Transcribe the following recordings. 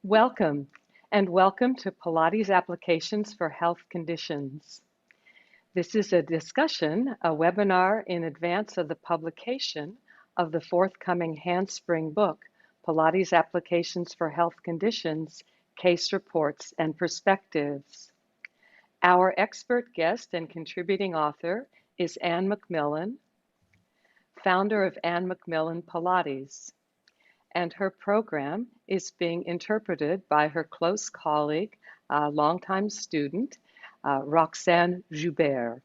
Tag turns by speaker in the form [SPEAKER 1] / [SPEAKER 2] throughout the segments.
[SPEAKER 1] Welcome, and welcome to Pilates Applications for Health Conditions. This is a discussion, a webinar in advance of the publication of the forthcoming handspring book, Pilates Applications for Health Conditions, Case Reports and Perspectives. Our expert guest and contributing author is Anne McMillan, founder of Anne McMillan Pilates, and her program is being interpreted by her close colleague, longtime student, Roxane Joubert.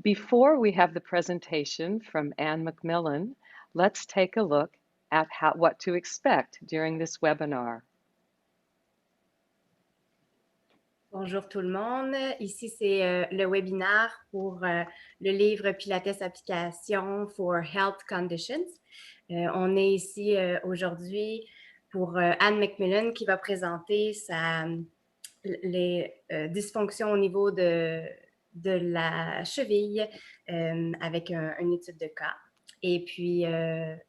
[SPEAKER 1] Before we have the presentation from Anne McMillan, let's take a look at what to expect during this webinar.
[SPEAKER 2] Bonjour tout le monde. Ici, c'est le webinaire pour le livre Pilates Applications for Health Conditions. On est ici aujourd'hui pour Anne McMillan qui va présenter les dysfonctions au niveau de la cheville avec une étude de cas. Et puis,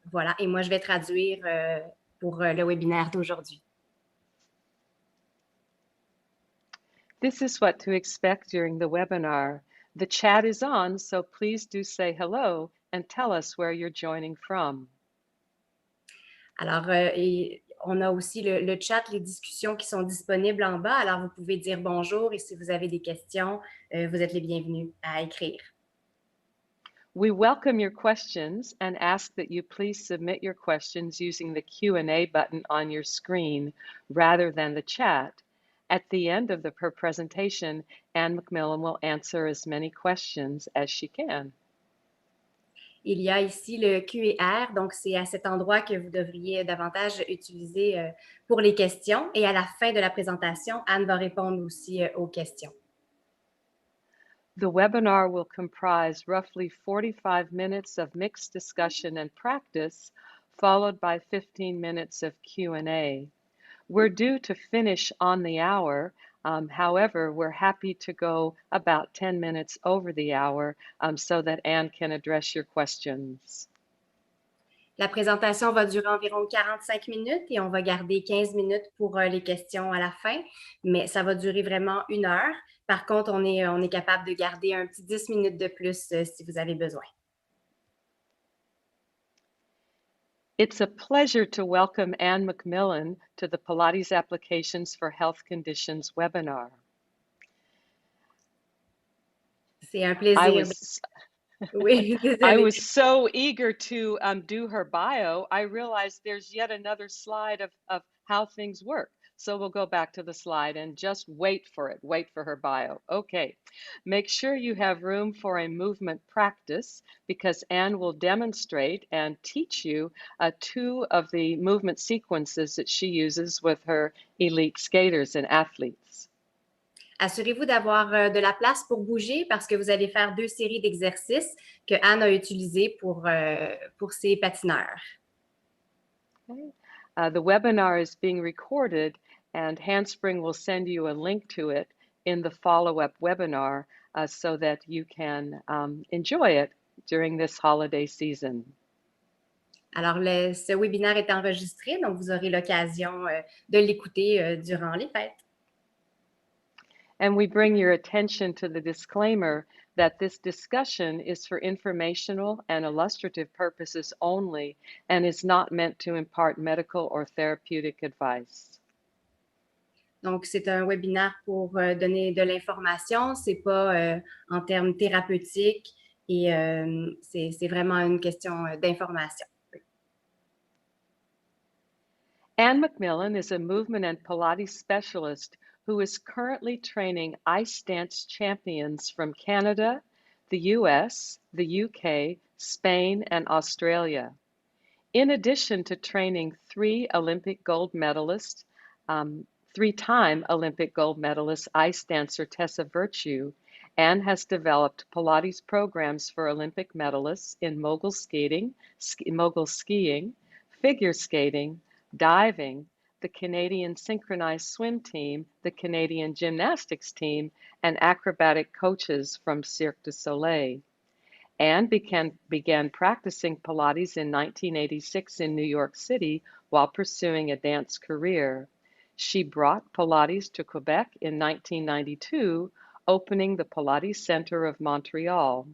[SPEAKER 2] voilà. Et moi, je vais traduire pour le webinaire d'aujourd'hui.
[SPEAKER 1] This is what to expect during the webinar. The chat is on, so please do say hello and tell us where you're joining from.
[SPEAKER 2] Alors, on a aussi le chat, les discussions qui sont disponibles en bas. Alors, vous pouvez dire bonjour et si vous avez des questions, vous êtes les bienvenus à écrire.
[SPEAKER 1] We welcome your questions and ask that you please submit your questions using the Q&A button on your screen rather than the chat. At the end of her presentation, Anne McMillan will answer as many questions as she can.
[SPEAKER 2] Il y a ici le Q&R, donc c'est à cet endroit que vous devriez davantage utiliser pour les questions. Et à la fin de la présentation, Anne va répondre aussi aux questions.
[SPEAKER 1] The webinar will comprise roughly 45 minutes of mixed discussion and practice, followed by 15 minutes of Q&A. We're due to finish on the hour. However, we're happy to go about 10 minutes over the hour so that Anne can address your questions.
[SPEAKER 2] La présentation va durer environ 45 minutes et on va garder 15 minutes pour les questions à la fin, mais ça va durer vraiment 1 heure. Par contre, on est capable de garder un petit 10 minutes de plus si vous avez besoin.
[SPEAKER 1] It's a pleasure to welcome Anne McMillan to the Pilates Applications for Health Conditions webinar.
[SPEAKER 2] C'est un plaisir.
[SPEAKER 1] I was so eager to do her bio. I realized there's yet another slide of how things work. So we'll go back to the slide and just wait for it. Wait for her bio. Okay. Make sure you have room for a movement practice because Anne will demonstrate and teach you 2 of the movement sequences that she uses with her elite skaters and athletes.
[SPEAKER 2] Assurez-vous d'avoir de la place pour bouger parce que vous allez faire 2 séries d'exercices que Anne a utilisés pour ses patineurs.
[SPEAKER 1] Okay. The webinar is being recorded and Handspring will send you a link to it in the follow-up webinar so that you can enjoy it during this holiday season.
[SPEAKER 2] Alors, ce webinaire est enregistré, donc vous aurez l'occasion de l'écouter durant les fêtes.
[SPEAKER 1] And we bring your attention to the disclaimer that this discussion is for informational and illustrative purposes only and is not meant to impart medical or therapeutic advice.
[SPEAKER 2] Donc, c'est un webinaire pour donner de l'information, c'est pas en termes thérapeutiques et c'est vraiment une question d'information.
[SPEAKER 1] Anne McMillan is a movement and Pilates specialist who is currently training ice dance champions from Canada, the US, the UK, Spain, and Australia. In addition to training 3 Olympic gold medalists, 3-time Olympic gold medalist ice dancer Tessa Virtue, Anne has developed Pilates programs for Olympic medalists in mogul skiing, figure skating, diving, the Canadian synchronized swim team, the Canadian gymnastics team, and acrobatic coaches from Cirque du Soleil. Anne began practicing Pilates in 1986 in New York City while pursuing a dance career. She brought Pilates to Quebec in 1992, opening the Pilates Center of Montreal.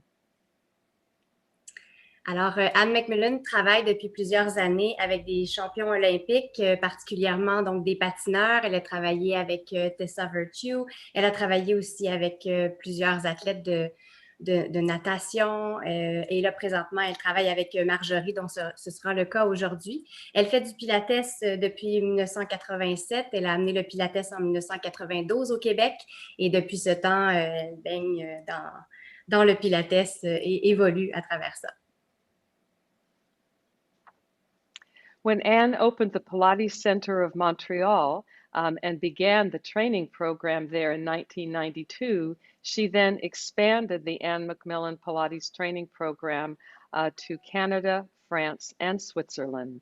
[SPEAKER 2] Alors, Anne McMillan travaille depuis plusieurs années avec des champions olympiques, particulièrement donc des patineurs. Elle a travaillé avec Tessa Virtue. Elle a travaillé aussi avec plusieurs athlètes de natation. Et là, présentement, elle travaille avec Marjorie, donc ce sera le cas aujourd'hui. Elle fait du Pilates depuis 1987. Elle a amené le Pilates en 1992 au Québec. Et depuis ce temps, elle baigne dans le Pilates et évolue à travers ça.
[SPEAKER 1] When Anne opened the Pilates Center of Montreal and began the training program there in 1992, she then expanded the Anne McMillan Pilates training program to Canada, France, and Switzerland.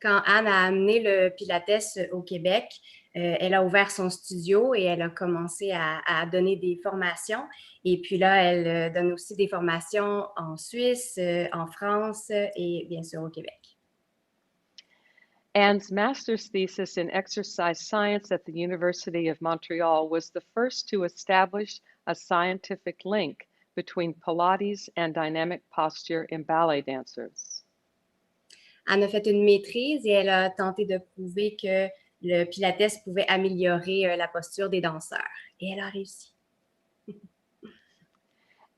[SPEAKER 2] Quand Anne a amené le Pilates au Québec, elle a ouvert son studio et elle a commencé à donner des formations. Et puis là, elle donne aussi des formations en Suisse, en France et bien sûr au Québec.
[SPEAKER 1] Anne's master's thesis in exercise science at the University of Montreal was the first to establish a scientific link between Pilates and dynamic posture in ballet dancers.
[SPEAKER 2] Anne a fait une maîtrise et elle a tenté de prouver que le Pilates pouvait améliorer la posture des danseurs. Et elle a réussi.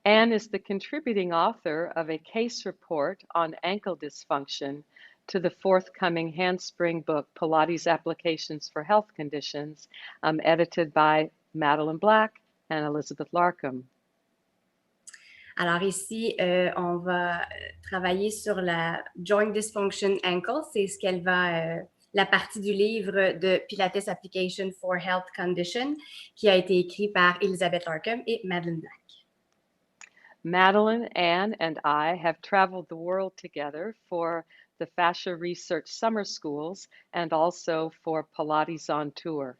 [SPEAKER 1] Anne is the contributing author of a case report on ankle dysfunction to the forthcoming handspring book, Pilates Applications for Health Conditions, edited by Madeline Black and Elizabeth Larkam.
[SPEAKER 2] Alors ici, on va travailler sur la joint dysfunction ankle. C'est ce qu'elle va, la partie du livre de Pilates Applications for Health Conditions qui a été écrit par Elizabeth Larkam et Madeline Black.
[SPEAKER 1] Madeline, Anne, and I have traveled the world together for the Fascia Research Summer Schools and also for Pilates on Tour.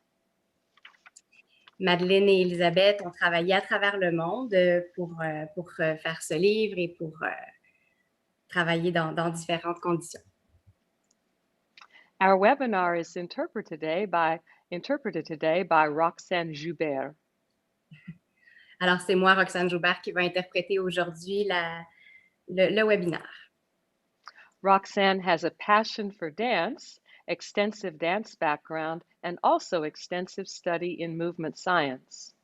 [SPEAKER 2] Madeline et Elisabeth ont travaillé à travers le monde pour faire ce livre et pour travailler dans différentes conditions.
[SPEAKER 1] Our webinar is interpreted today by Roxane Joubert.
[SPEAKER 2] Alors, c'est moi, Roxane Joubert, qui va interpréter aujourd'hui le webinaire.
[SPEAKER 1] Roxane has a passion for dance, extensive dance background, and also extensive study in movement science.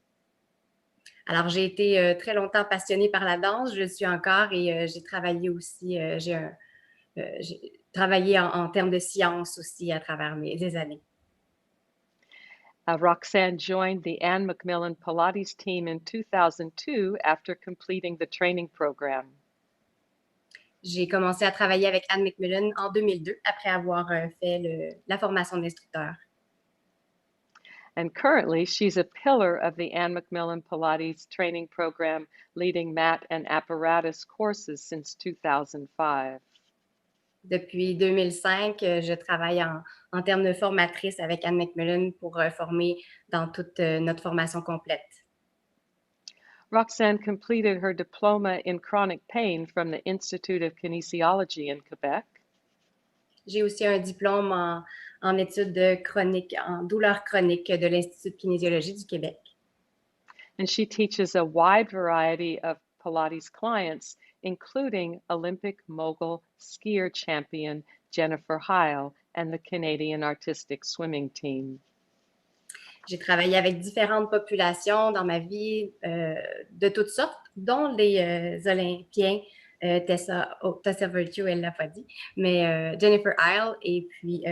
[SPEAKER 2] Alors, j'ai été très longtemps passionnée par la danse, je le suis encore et j'ai travaillé aussi, j'ai travaillé en termes de science aussi à travers les années.
[SPEAKER 1] Roxane joined the Anne McMillan Pilates team in 2002 after completing the training program.
[SPEAKER 2] J'ai commencé à travailler avec Anne McMillan en 2002 après avoir fait la formation d'instructeur.
[SPEAKER 1] And currently, she's a pillar of the Anne McMillan Pilates training program, leading mat and apparatus courses since 2005.
[SPEAKER 2] Depuis 2005, je travaille en termes de formatrice avec Anne McMillan pour former dans toute notre formation complète.
[SPEAKER 1] Roxane completed her diploma in chronic pain from the Institute of Kinesiology in Quebec.
[SPEAKER 2] J'ai aussi un diplôme en études en douleurs chroniques de l'Institut de kinésiologie du Québec.
[SPEAKER 1] And she teaches a wide variety of Pilates clients, including Olympic mogul skier champion Jennifer Heil and the Canadian artistic swimming team.
[SPEAKER 2] J'ai travaillé avec différentes populations dans ma vie de toutes sortes, dont les Olympiens, Tessa Virtue, elle ne l'a pas dit, mais Jennifer Heil et puis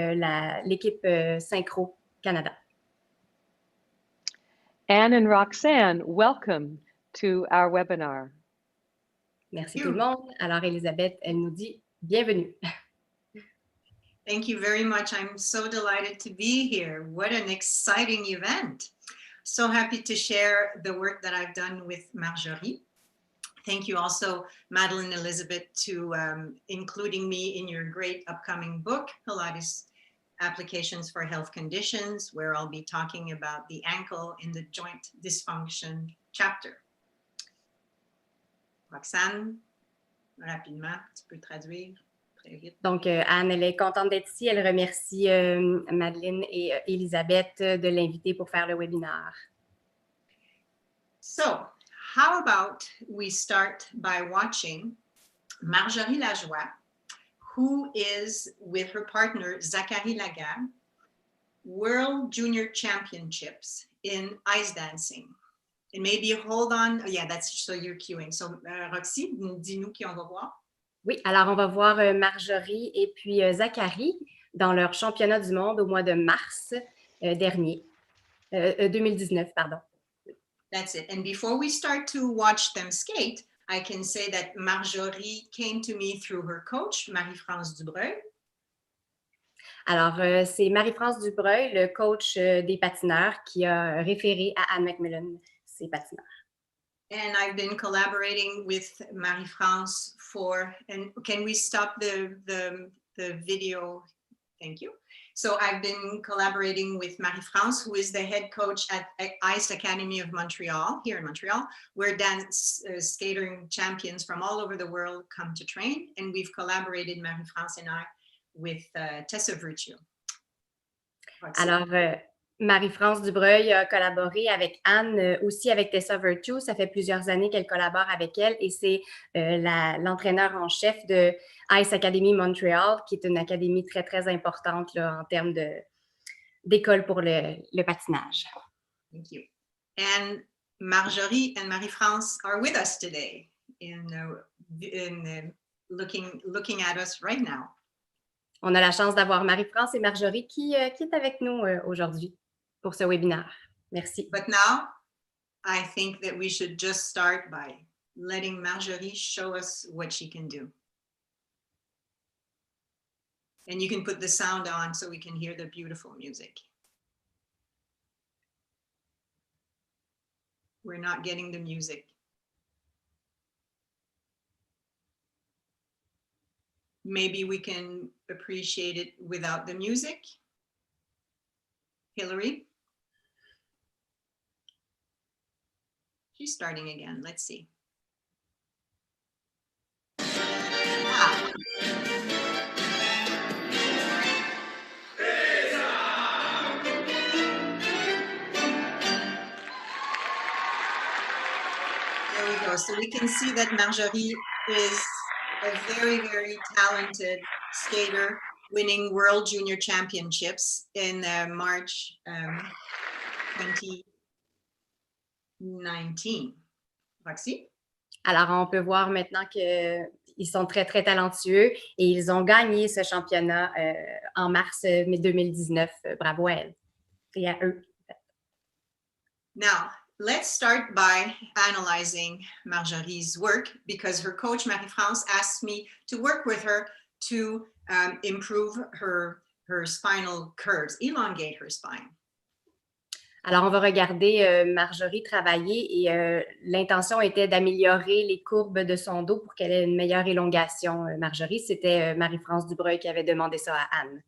[SPEAKER 2] l'équipe Synchro Canada.
[SPEAKER 1] Anne and Roxane, welcome to our webinar.
[SPEAKER 2] Merci tout le monde. Alors, Elisabeth, elle nous dit bienvenue.
[SPEAKER 3] Thank you very much. I'm so delighted to be here. What an exciting event. So happy to share the work that I've done with Marjorie. Thank you also, Madeline and Elizabeth, to including me in your great upcoming book, Pilates Applications for Health Conditions, where I'll be talking about the ankle in the joint dysfunction chapter. Roxane, rapidement, tu peux traduire très vite.
[SPEAKER 2] Donc, Anne, elle est contente d'être ici. Elle remercie Madeline et Elisabeth de l'inviter pour faire le webinaire.
[SPEAKER 3] So, how about we start by watching Marjorie Lajoie, who is with her partner Zachary Lagarde, World Junior Championships in ice dancing. And maybe hold on, yeah, that's so you're cueing. So, Roxy, dis-nous qui on va voir.
[SPEAKER 2] Oui, alors on va voir Marjorie et puis Zachary dans leur championnat du monde au mois de mars dernier, 2019, pardon.
[SPEAKER 3] That's it. And before we start to watch them skate, I can say that Marjorie came to me through her coach, Marie-France Dubreuil.
[SPEAKER 2] Alors, c'est Marie-France Dubreuil, le coach des patineurs, qui a référé à Anne McMillan ses patineurs.
[SPEAKER 3] And I've been collaborating with Marie-France for, and can we stop the video? Thank you. So I've been collaborating with Marie-France, who is the head coach at Ice Academy of Montreal, here in Montreal, where dance skatering champions from all over the world come to train. And we've collaborated, Marie-France and I, with Tessa Virtue.
[SPEAKER 2] Alors, Marie-France Dubreuil a collaboré avec Anne, aussi avec Tessa Virtue. Ça fait plusieurs années qu'elle collabore avec elle et c'est l'entraîneur en chef de Ice Academy Montreal, qui est une académie très, très importante là, en termes d'école pour le patinage.
[SPEAKER 3] Thank you. And Marjorie and Marie-France are with us today in looking at us right now.
[SPEAKER 2] On a la chance d'avoir Marie-France et Marjorie qui est avec nous aujourd'hui pour ce webinaire. Merci.
[SPEAKER 3] But now, I think that we should just start by letting Marjorie show us what she can do. And you can put the sound on so we can hear the beautiful music. We're not getting the music. Maybe we can appreciate it without the music. Hillary? She's starting again. Let's see. Ah. There we go. So we can see that Marjorie is a very, very talented skater, winning World Junior Championships in March 2019. Roxy?
[SPEAKER 2] Alors, on peut voir maintenant qu'ils sont très, très talentueux et ils ont gagné ce championnat en mars 2019. Bravo à elles et à eux.
[SPEAKER 3] Now, let's start by analyzing Marjorie's work because her coach, Marie-France, asked me to work with her to improve her spinal curves, elongate her spine.
[SPEAKER 2] Alors, on va regarder Marjorie travailler et l'intention était d'améliorer les courbes de son dos pour qu'elle ait une meilleure élongation. Marjorie, c'était Marie-France Dubreuil qui avait demandé ça à Anne.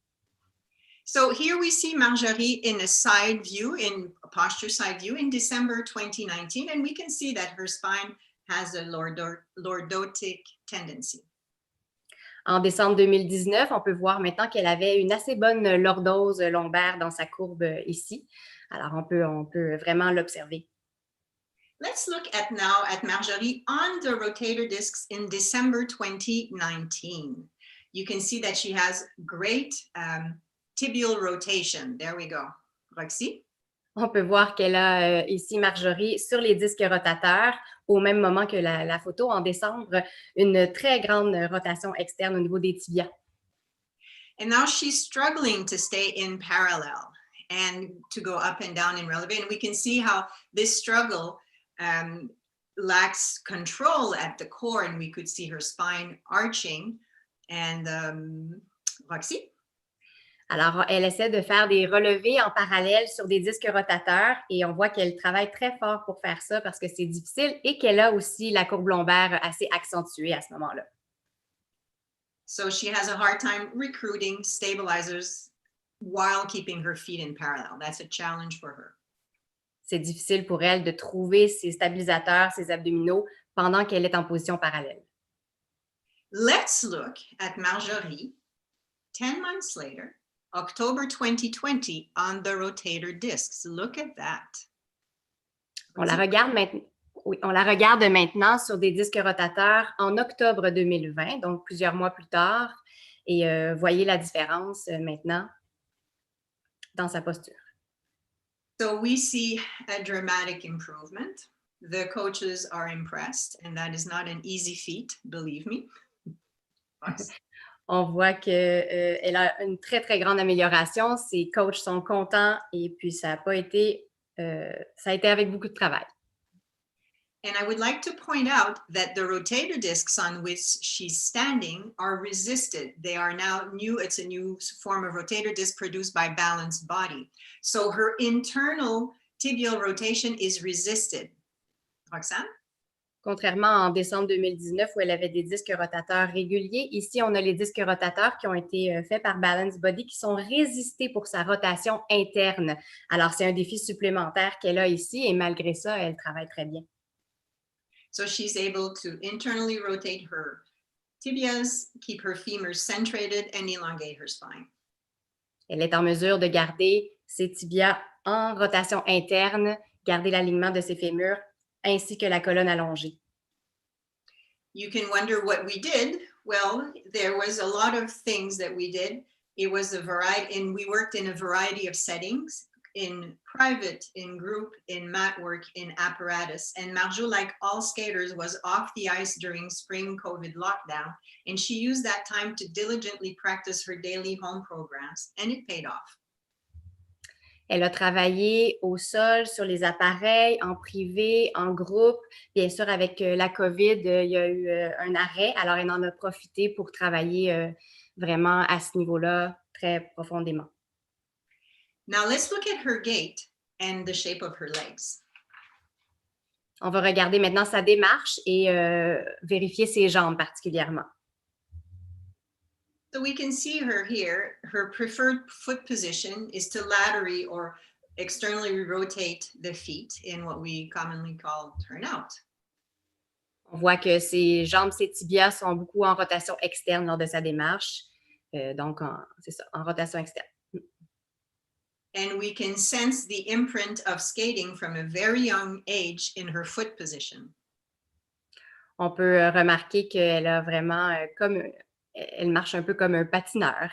[SPEAKER 3] So here we see Marjorie in a side view, in a posture side view in December 2019, and we can see that her spine has a lordotic tendency.
[SPEAKER 2] En décembre 2019, on peut voir maintenant qu'elle avait une assez bonne lordose lombaire dans sa courbe ici. Alors, on peut vraiment l'observer.
[SPEAKER 3] Let's look now at Marjorie on the rotator discs in December 2019. You can see that she has great tibial rotation. There we go. Roxy?
[SPEAKER 2] On peut voir qu'elle a ici, Marjorie, sur les disques rotateurs, au même moment que la photo en décembre, une très grande rotation externe au niveau des tibias.
[SPEAKER 3] And now she's struggling to stay in parallel and to go up and down in releve. And we can see how this struggle lacks control at the core, and we could see her spine arching. And Roxy?
[SPEAKER 2] Alors, elle essaie de faire des relevés en parallèle sur des disques rotateurs et on voit qu'elle travaille très fort pour faire ça parce que c'est difficile et qu'elle a aussi la courbe lombaire assez accentuée à ce moment-là.
[SPEAKER 3] So she has a hard time recruiting stabilizers while keeping her feet in parallel. That's a challenge for her.
[SPEAKER 2] C'est difficile pour elle de trouver ses stabilisateurs, ses abdominaux pendant qu'elle est en position parallèle.
[SPEAKER 3] Let's look at Marjorie 10 months later, October 2020, on the rotator discs. Look at that.
[SPEAKER 2] On la regarde maintenant sur des disques rotateurs en octobre 2020, donc plusieurs mois plus tard. Et voyez la différence maintenant dans sa posture.
[SPEAKER 3] So we see a dramatic improvement. The coaches are impressed, and that is not an easy feat, believe me.
[SPEAKER 2] On voit qu'elle a une très, très grande amélioration. Ses coachs sont contents et puis ça a été avec beaucoup de travail.
[SPEAKER 3] And I would like to point out that the rotator discs on which she's standing are resisted. They are now new. It's a new form of rotator disc produced by Balanced Body. So her internal tibial rotation is resisted. Roxane?
[SPEAKER 2] Contrairement en décembre 2019 où elle avait des disques rotateurs réguliers, ici on a les disques rotateurs qui ont été faits par Balanced Body qui sont résistés pour sa rotation interne. Alors c'est un défi supplémentaire qu'elle a ici et malgré ça, elle travaille très bien.
[SPEAKER 3] So she's able to internally rotate her tibias, keep her femurs centrated, and elongate her spine.
[SPEAKER 2] Elle est en mesure de garder ses tibias en rotation interne, garder l'alignement de ses fémurs, ainsi que la colonne allongée.
[SPEAKER 3] You can wonder what we did. Well, there was a lot of things that we did. It was a variety, and we worked in a variety of settings, in private, in group, in mat work, in apparatus. And Marjorie, like all skaters, was off the ice during spring COVID lockdown. And she used that time to diligently practice her daily home programs, and it paid off.
[SPEAKER 2] Elle a travaillé au sol, sur les appareils, en privé, en groupe. Bien sûr, avec la COVID, il y a eu un arrêt. Alors, elle en a profité pour travailler vraiment à ce niveau-là très profondément.
[SPEAKER 3] Now, let's look at her gait and the shape of her legs.
[SPEAKER 2] On va regarder maintenant sa démarche et vérifier ses jambes particulièrement.
[SPEAKER 3] So we can see her here. Her preferred foot position is to laterally or externally rotate the feet in what we commonly call turnout.
[SPEAKER 2] On voit que ses jambes, ses tibias sont beaucoup en rotation externe lors de sa démarche. Donc, c'est ça, en rotation externe.
[SPEAKER 3] And we can sense the imprint of skating from a very young age in her foot position.
[SPEAKER 2] On peut remarquer qu'elle a vraiment elle marche un peu comme un patineur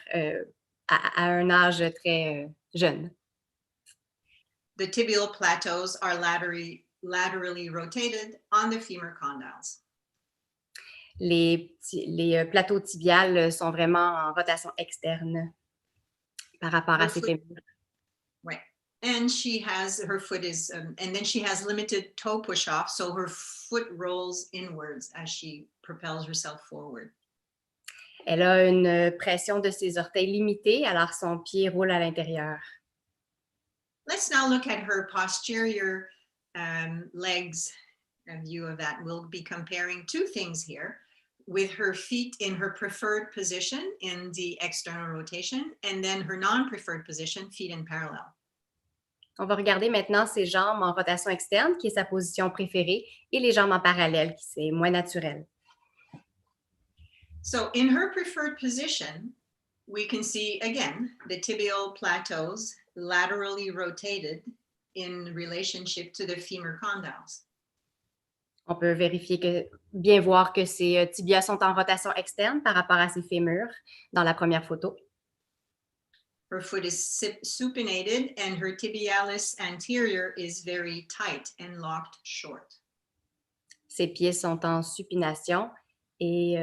[SPEAKER 2] à un âge très jeune.
[SPEAKER 3] The tibial plateaus are laterally rotated on the femur condyles.
[SPEAKER 2] Les plateaux tibiales sont vraiment en rotation externe par rapport à ses fémurs.
[SPEAKER 3] Right. And her foot is, and then she has limited toe push-off, so her foot rolls inwards as she propels herself forward.
[SPEAKER 2] Elle a une pression de ses orteils limitée, alors son pied roule à l'intérieur.
[SPEAKER 3] Let's now look at her posterior legs, a view of that. We'll be comparing two things here, with her feet in her preferred position in the external rotation, and then her non-preferred position, feet in parallel.
[SPEAKER 2] On va regarder maintenant ses jambes en rotation externe, qui est sa position préférée, et les jambes en parallèle, qui c'est moins naturel.
[SPEAKER 3] So in her preferred position, we can see, again, the tibial plateaus laterally rotated in relationship to the femur condyles.
[SPEAKER 2] On peut bien voir que ses tibias sont en rotation externe par rapport à ses fémurs dans la première photo.
[SPEAKER 3] Her foot is supinated and her tibialis anterior is very tight and locked short.
[SPEAKER 2] Ses pieds sont en supination et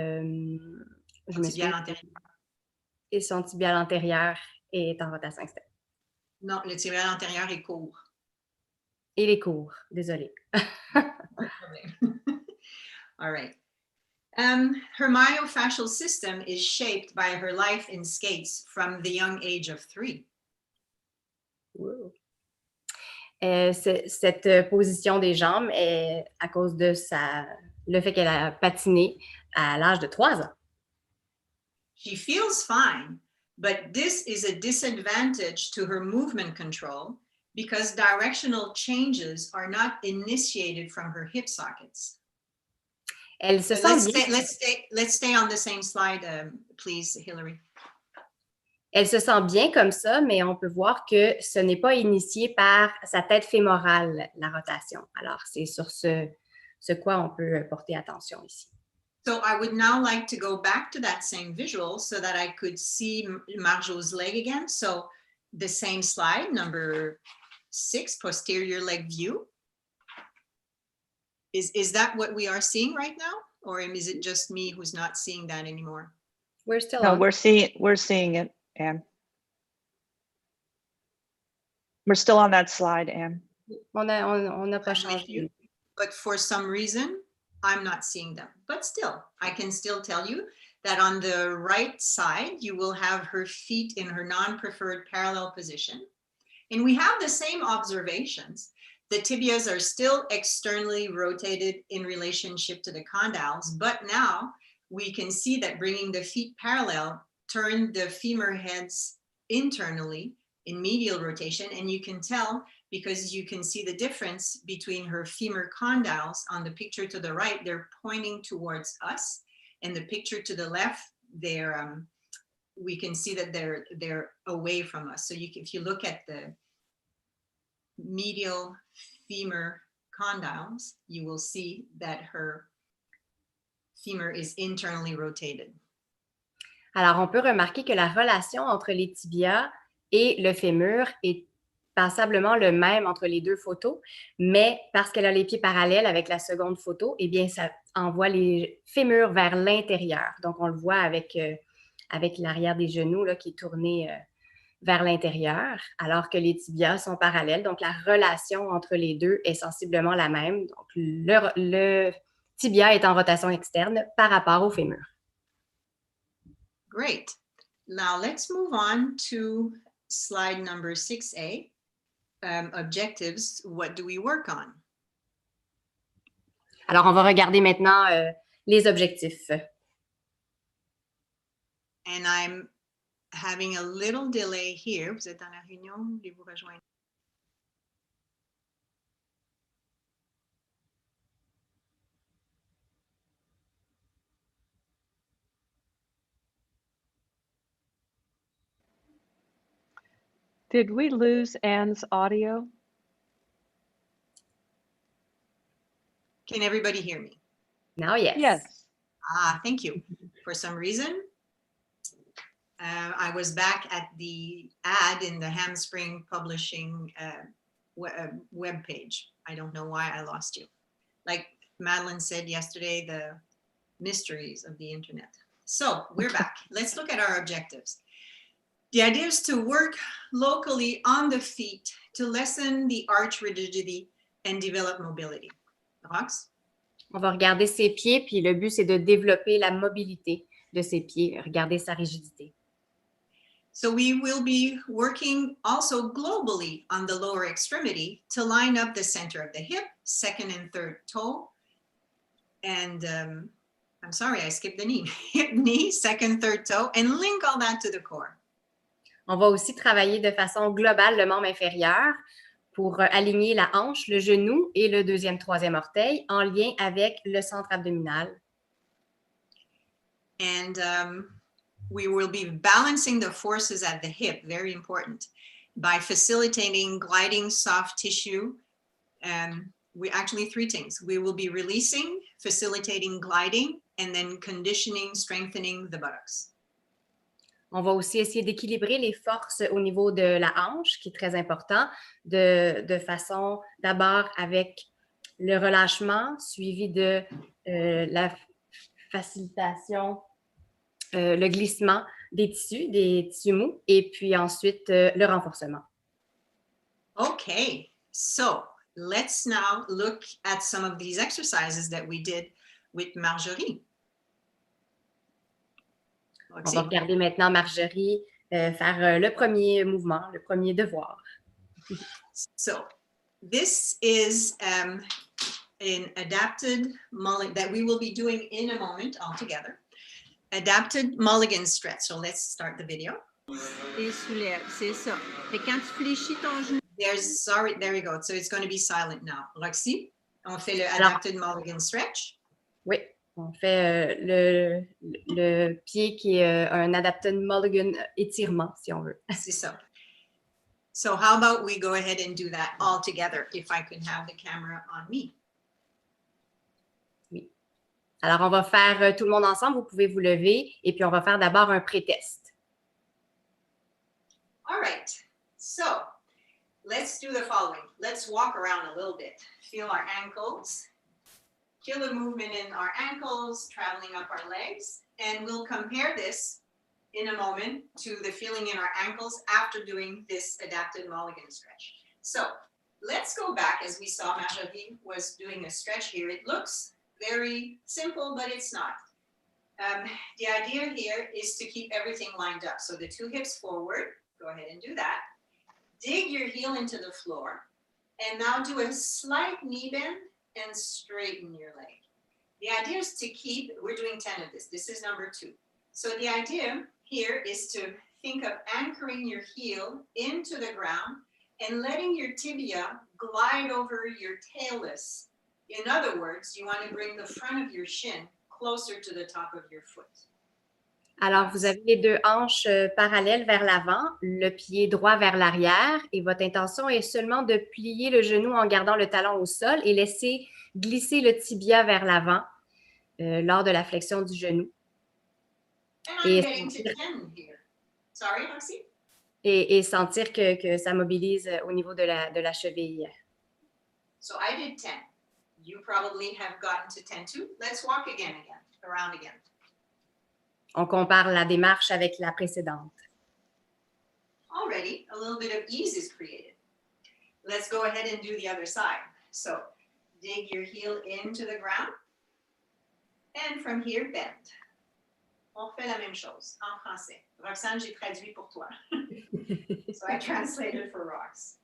[SPEAKER 2] son tibial antérieur est en rotation externe.
[SPEAKER 3] Non, le tibial antérieur est court.
[SPEAKER 2] Il est court, désolée.
[SPEAKER 3] All right. Her myofascial system is shaped by her life in skates from the young age of 3.
[SPEAKER 2] Cette position des jambes est à cause de le fait qu'elle a patiné à l'âge de 3 ans.
[SPEAKER 3] She feels fine, but this is a disadvantage to her movement control because directional changes are not initiated from her hip sockets.
[SPEAKER 2] Elle se sent bien.
[SPEAKER 3] Let's stay on the same slide, please, Hillary.
[SPEAKER 2] Elle se sent bien comme ça, mais on peut voir que ce n'est pas initié par sa tête fémorale, la rotation. Alors, c'est sur ce quoi on peut porter attention ici.
[SPEAKER 3] So I would now like to go back to that same visual so that I could see Marjo's leg again. So the same slide, number 6, posterior leg view. Is that what we are seeing right now? Or is it just me who's not seeing that anymore?
[SPEAKER 2] We're still
[SPEAKER 4] No,
[SPEAKER 2] on.
[SPEAKER 4] we're seeing it, Anne. We're still on that slide, Anne.
[SPEAKER 2] On n'a pas
[SPEAKER 3] I'm with
[SPEAKER 2] changé.
[SPEAKER 3] you, but for some reason, I'm not seeing them. But still, I can still tell you that on the right side, you will have her feet in her non-preferred parallel position. And we have the same observations. The tibias are still externally rotated in relationship to the condyles, but now we can see that bringing the feet parallel turn the femur heads internally in medial rotation, and you can tell because you can see the difference between her femur condyles. On the picture to the right, they're pointing towards us, and the picture to the left, they're we can see that they're away from us. So if you look at the medial femur condyles, you will see that her femur is internally rotated.
[SPEAKER 2] Alors, on peut remarquer que la relation entre les tibias et le fémur est passablement le même entre les deux photos, mais parce qu'elle a les pieds parallèles avec la seconde photo, eh bien, ça envoie les fémurs vers l'intérieur. Donc, on le voit avec l'arrière des genoux là, qui est tourné vers l'intérieur, alors que les tibias sont parallèles. Donc, la relation entre les deux est sensiblement la même. Donc, le tibia est en rotation externe par rapport au fémur.
[SPEAKER 3] Great. Now, let's move on to slide number 6A. Objectives, what do we work on?
[SPEAKER 2] Alors, on va regarder maintenant les objectifs.
[SPEAKER 3] And I'm having a little delay here. Vous êtes dans la réunion, voulez-vous rejoindre?
[SPEAKER 1] Did we lose Anne's audio?
[SPEAKER 3] Can everybody hear me?
[SPEAKER 2] Now, yes.
[SPEAKER 1] Yes.
[SPEAKER 3] Thank you. For some reason, I was back at the ad in the Handspring Publishing web page. I don't know why I lost you. Like Madeline said yesterday, the mysteries of the internet. So we're back. Let's look at our objectives. The idea is to work locally on the feet to lessen the arch rigidity and develop mobility. Rox?
[SPEAKER 2] On va regarder ses pieds, puis le but, c'est de développer la mobilité de ses pieds, regarder sa rigidité.
[SPEAKER 3] So we will be working also globally on the lower extremity to line up the center of the hip, second and third toe. And I'm sorry, I skipped the knee. Hip, knee, second, third toe, and link all that to the core.
[SPEAKER 2] On va aussi travailler de façon globale le membre inférieur pour aligner la hanche, le genou et le deuxième, troisième orteil en lien avec le centre abdominal.
[SPEAKER 3] And we will be balancing the forces at the hip, very important, by facilitating gliding soft tissue. We actually 3 things. We will be releasing, facilitating gliding, and then conditioning, strengthening the buttocks.
[SPEAKER 2] On va aussi essayer d'équilibrer les forces au niveau de la hanche, qui est très important, de façon d'abord avec le relâchement, suivi de la facilitation, le glissement des tissus mous, et puis ensuite le renforcement.
[SPEAKER 3] Okay, so let's now look at some of these exercises that we did with Marjorie.
[SPEAKER 2] On va regarder maintenant Marjorie faire le premier mouvement, le premier devoir.
[SPEAKER 3] So this is an adapted mulligan that we will be doing in a moment altogether. Adapted mulligan stretch. So let's start the video.
[SPEAKER 5] Et soulève, c'est ça. Et quand tu fléchis ton genou.
[SPEAKER 3] There we go. So it's going to be silent now. Roxy, on fait le adapted mulligan stretch.
[SPEAKER 2] Oui. On fait le pied qui est un adapted mulligan étirement, si on veut.
[SPEAKER 3] C'est ça. So how about we go ahead and do that all together, if I could have the camera on me.
[SPEAKER 2] Oui. Alors, on va faire tout le monde ensemble. Vous pouvez vous lever et puis on va faire d'abord un pré-test.
[SPEAKER 3] All right, so let's do the following. Let's walk around a little bit. Feel our ankles. Feel the movement in our ankles, traveling up our legs. And we'll compare this in a moment to the feeling in our ankles after doing this adapted mulligan stretch. So let's go back as we saw Marjorie was doing a stretch here. It looks very simple, but it's not. The idea here is to keep everything lined up. So the two hips forward, go ahead and do that. Dig your heel into the floor and now do a slight knee bend and straighten your leg. The idea is to keep, we're doing 10 of this. This is number 2. So the idea here is to think of anchoring your heel into the ground and letting your tibia glide over your talus. In other words, you want to bring the front of your shin closer to the top of your foot.
[SPEAKER 2] Alors, vous avez les deux hanches parallèles vers l'avant, le pied droit vers l'arrière et votre intention est seulement de plier le genou en gardant le talon au sol et laisser glisser le tibia vers l'avant lors de la flexion du genou. Et sentir que ça mobilise au niveau de la cheville.
[SPEAKER 3] So I did 10. You probably have gotten to 10 too. Let's walk around again.
[SPEAKER 2] On compare la démarche avec la précédente.
[SPEAKER 3] Already, a little bit of ease is created. Let's go ahead and do the other side. So dig your heel into the ground. And from here, bend. On fait la même chose en français. Roxane, j'ai traduit pour toi. So I translated for Rox.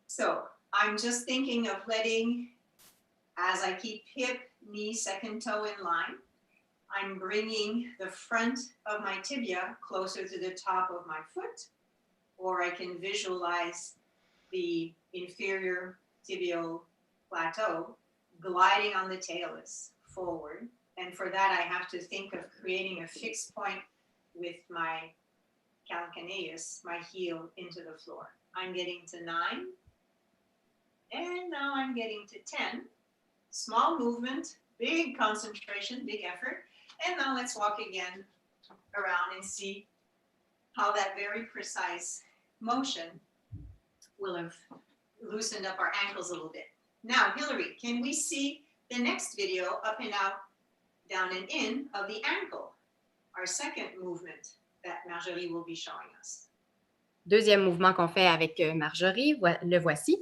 [SPEAKER 3] So I'm just thinking of letting, as I keep hip, knee, second toe in line, I'm bringing the front of my tibia closer to the top of my foot, or I can visualize the inferior tibial plateau gliding on the talus forward. And for that, I have to think of creating a fixed point with my calcaneus, my heel, into the floor. I'm getting to 9. And now I'm getting to 10. Small movement, big concentration, big effort. And now let's walk again around and see how that very precise motion will have loosened up our ankles a little bit. Now, Hillary, can we see the next video, up and out, down and in, of the ankle, our second movement that Marjorie will be showing us?
[SPEAKER 2] Deuxième mouvement qu'on fait avec Marjorie, le voici.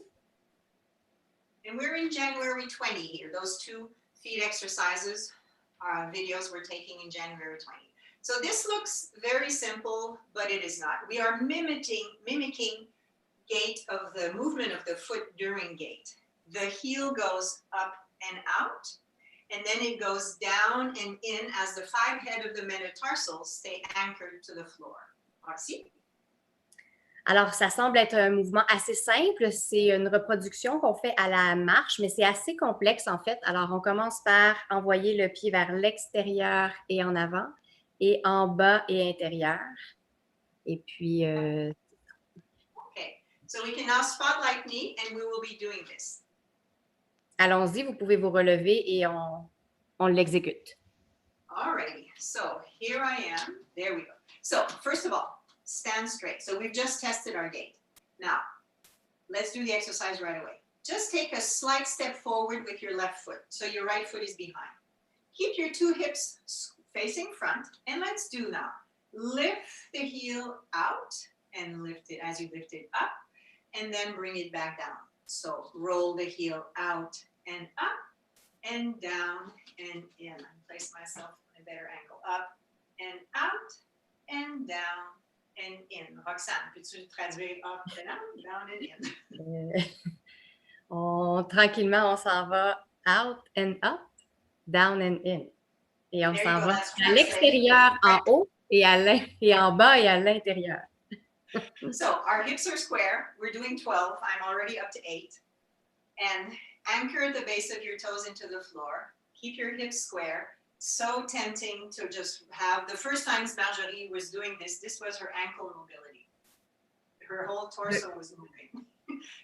[SPEAKER 3] And we're in January 20 here. Those 2 feet exercises videos we're taking in January 20. So this looks very simple, but it is not. We are mimicking gait of the movement of the foot during gait. The heel goes up and out, and then it goes down and in as the 5 head of the metatarsals stay anchored to the floor. Roxy?
[SPEAKER 2] Alors, ça semble être un mouvement assez simple. C'est une reproduction qu'on fait à la marche, mais c'est assez complexe en fait. Alors, on commence par envoyer le pied vers l'extérieur et en avant, et en bas et intérieur. Et puis...
[SPEAKER 3] Okay, so we can now spotlight me and we will be doing this.
[SPEAKER 2] Allons-y, vous pouvez vous relever et on l'exécute.
[SPEAKER 3] Alrighty, so here I am. There we go. So, first of all, stand straight. So we've just tested our gait. Now, let's do the exercise right away. Just take a slight step forward with your left foot. So your right foot is behind. Keep your 2 hips facing front. And let's do now. Lift the heel out and lift it as you lift it up. And then bring it back down. So roll the heel out and up and down and in. Place myself in a better angle. Up and out and down and in. Roxane, peux-tu traduire up and out, down and in?
[SPEAKER 2] Tranquillement, on s'en va out and up, down and in. Et on s'en va à l'extérieur en haut et en bas et à l'intérieur.
[SPEAKER 3] So our hips are square. We're doing 12. I'm already up to 8. And anchor the base of your toes into the floor. Keep your hips square. So tempting to just have, the first times Marjorie was doing this was her ankle mobility. Her whole torso was moving.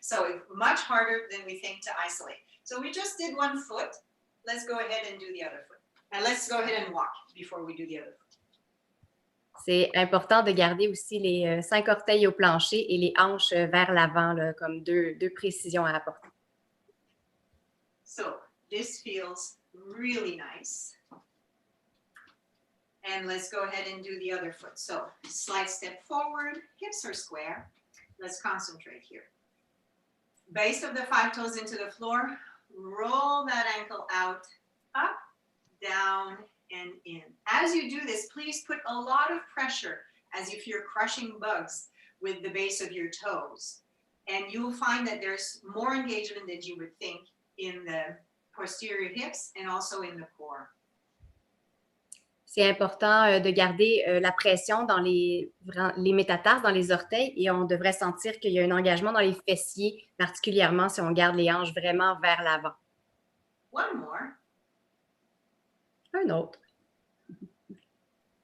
[SPEAKER 3] So much harder than we think to isolate. So we just did one foot. Let's go ahead and do the other foot. And let's go ahead and walk before we do the other foot.
[SPEAKER 2] C'est important de garder aussi les 5 orteils au plancher et les hanches vers l'avant, comme deux précisions à apporter.
[SPEAKER 3] So this feels really nice. And let's go ahead and do the other foot. So slight step forward, hips are square. Let's concentrate here. Base of the 5 toes into the floor. Roll that ankle out, up, down, and in. As you do this, please put a lot of pressure as if you're crushing bugs with the base of your toes. And you'll find that there's more engagement than you would think in the posterior hips and also in the core.
[SPEAKER 2] C'est important de garder la pression dans les métatarses, dans les orteils, et on devrait sentir qu'il y a un engagement dans les fessiers, particulièrement si on garde les hanches vraiment vers l'avant.
[SPEAKER 3] One more.
[SPEAKER 2] Un autre.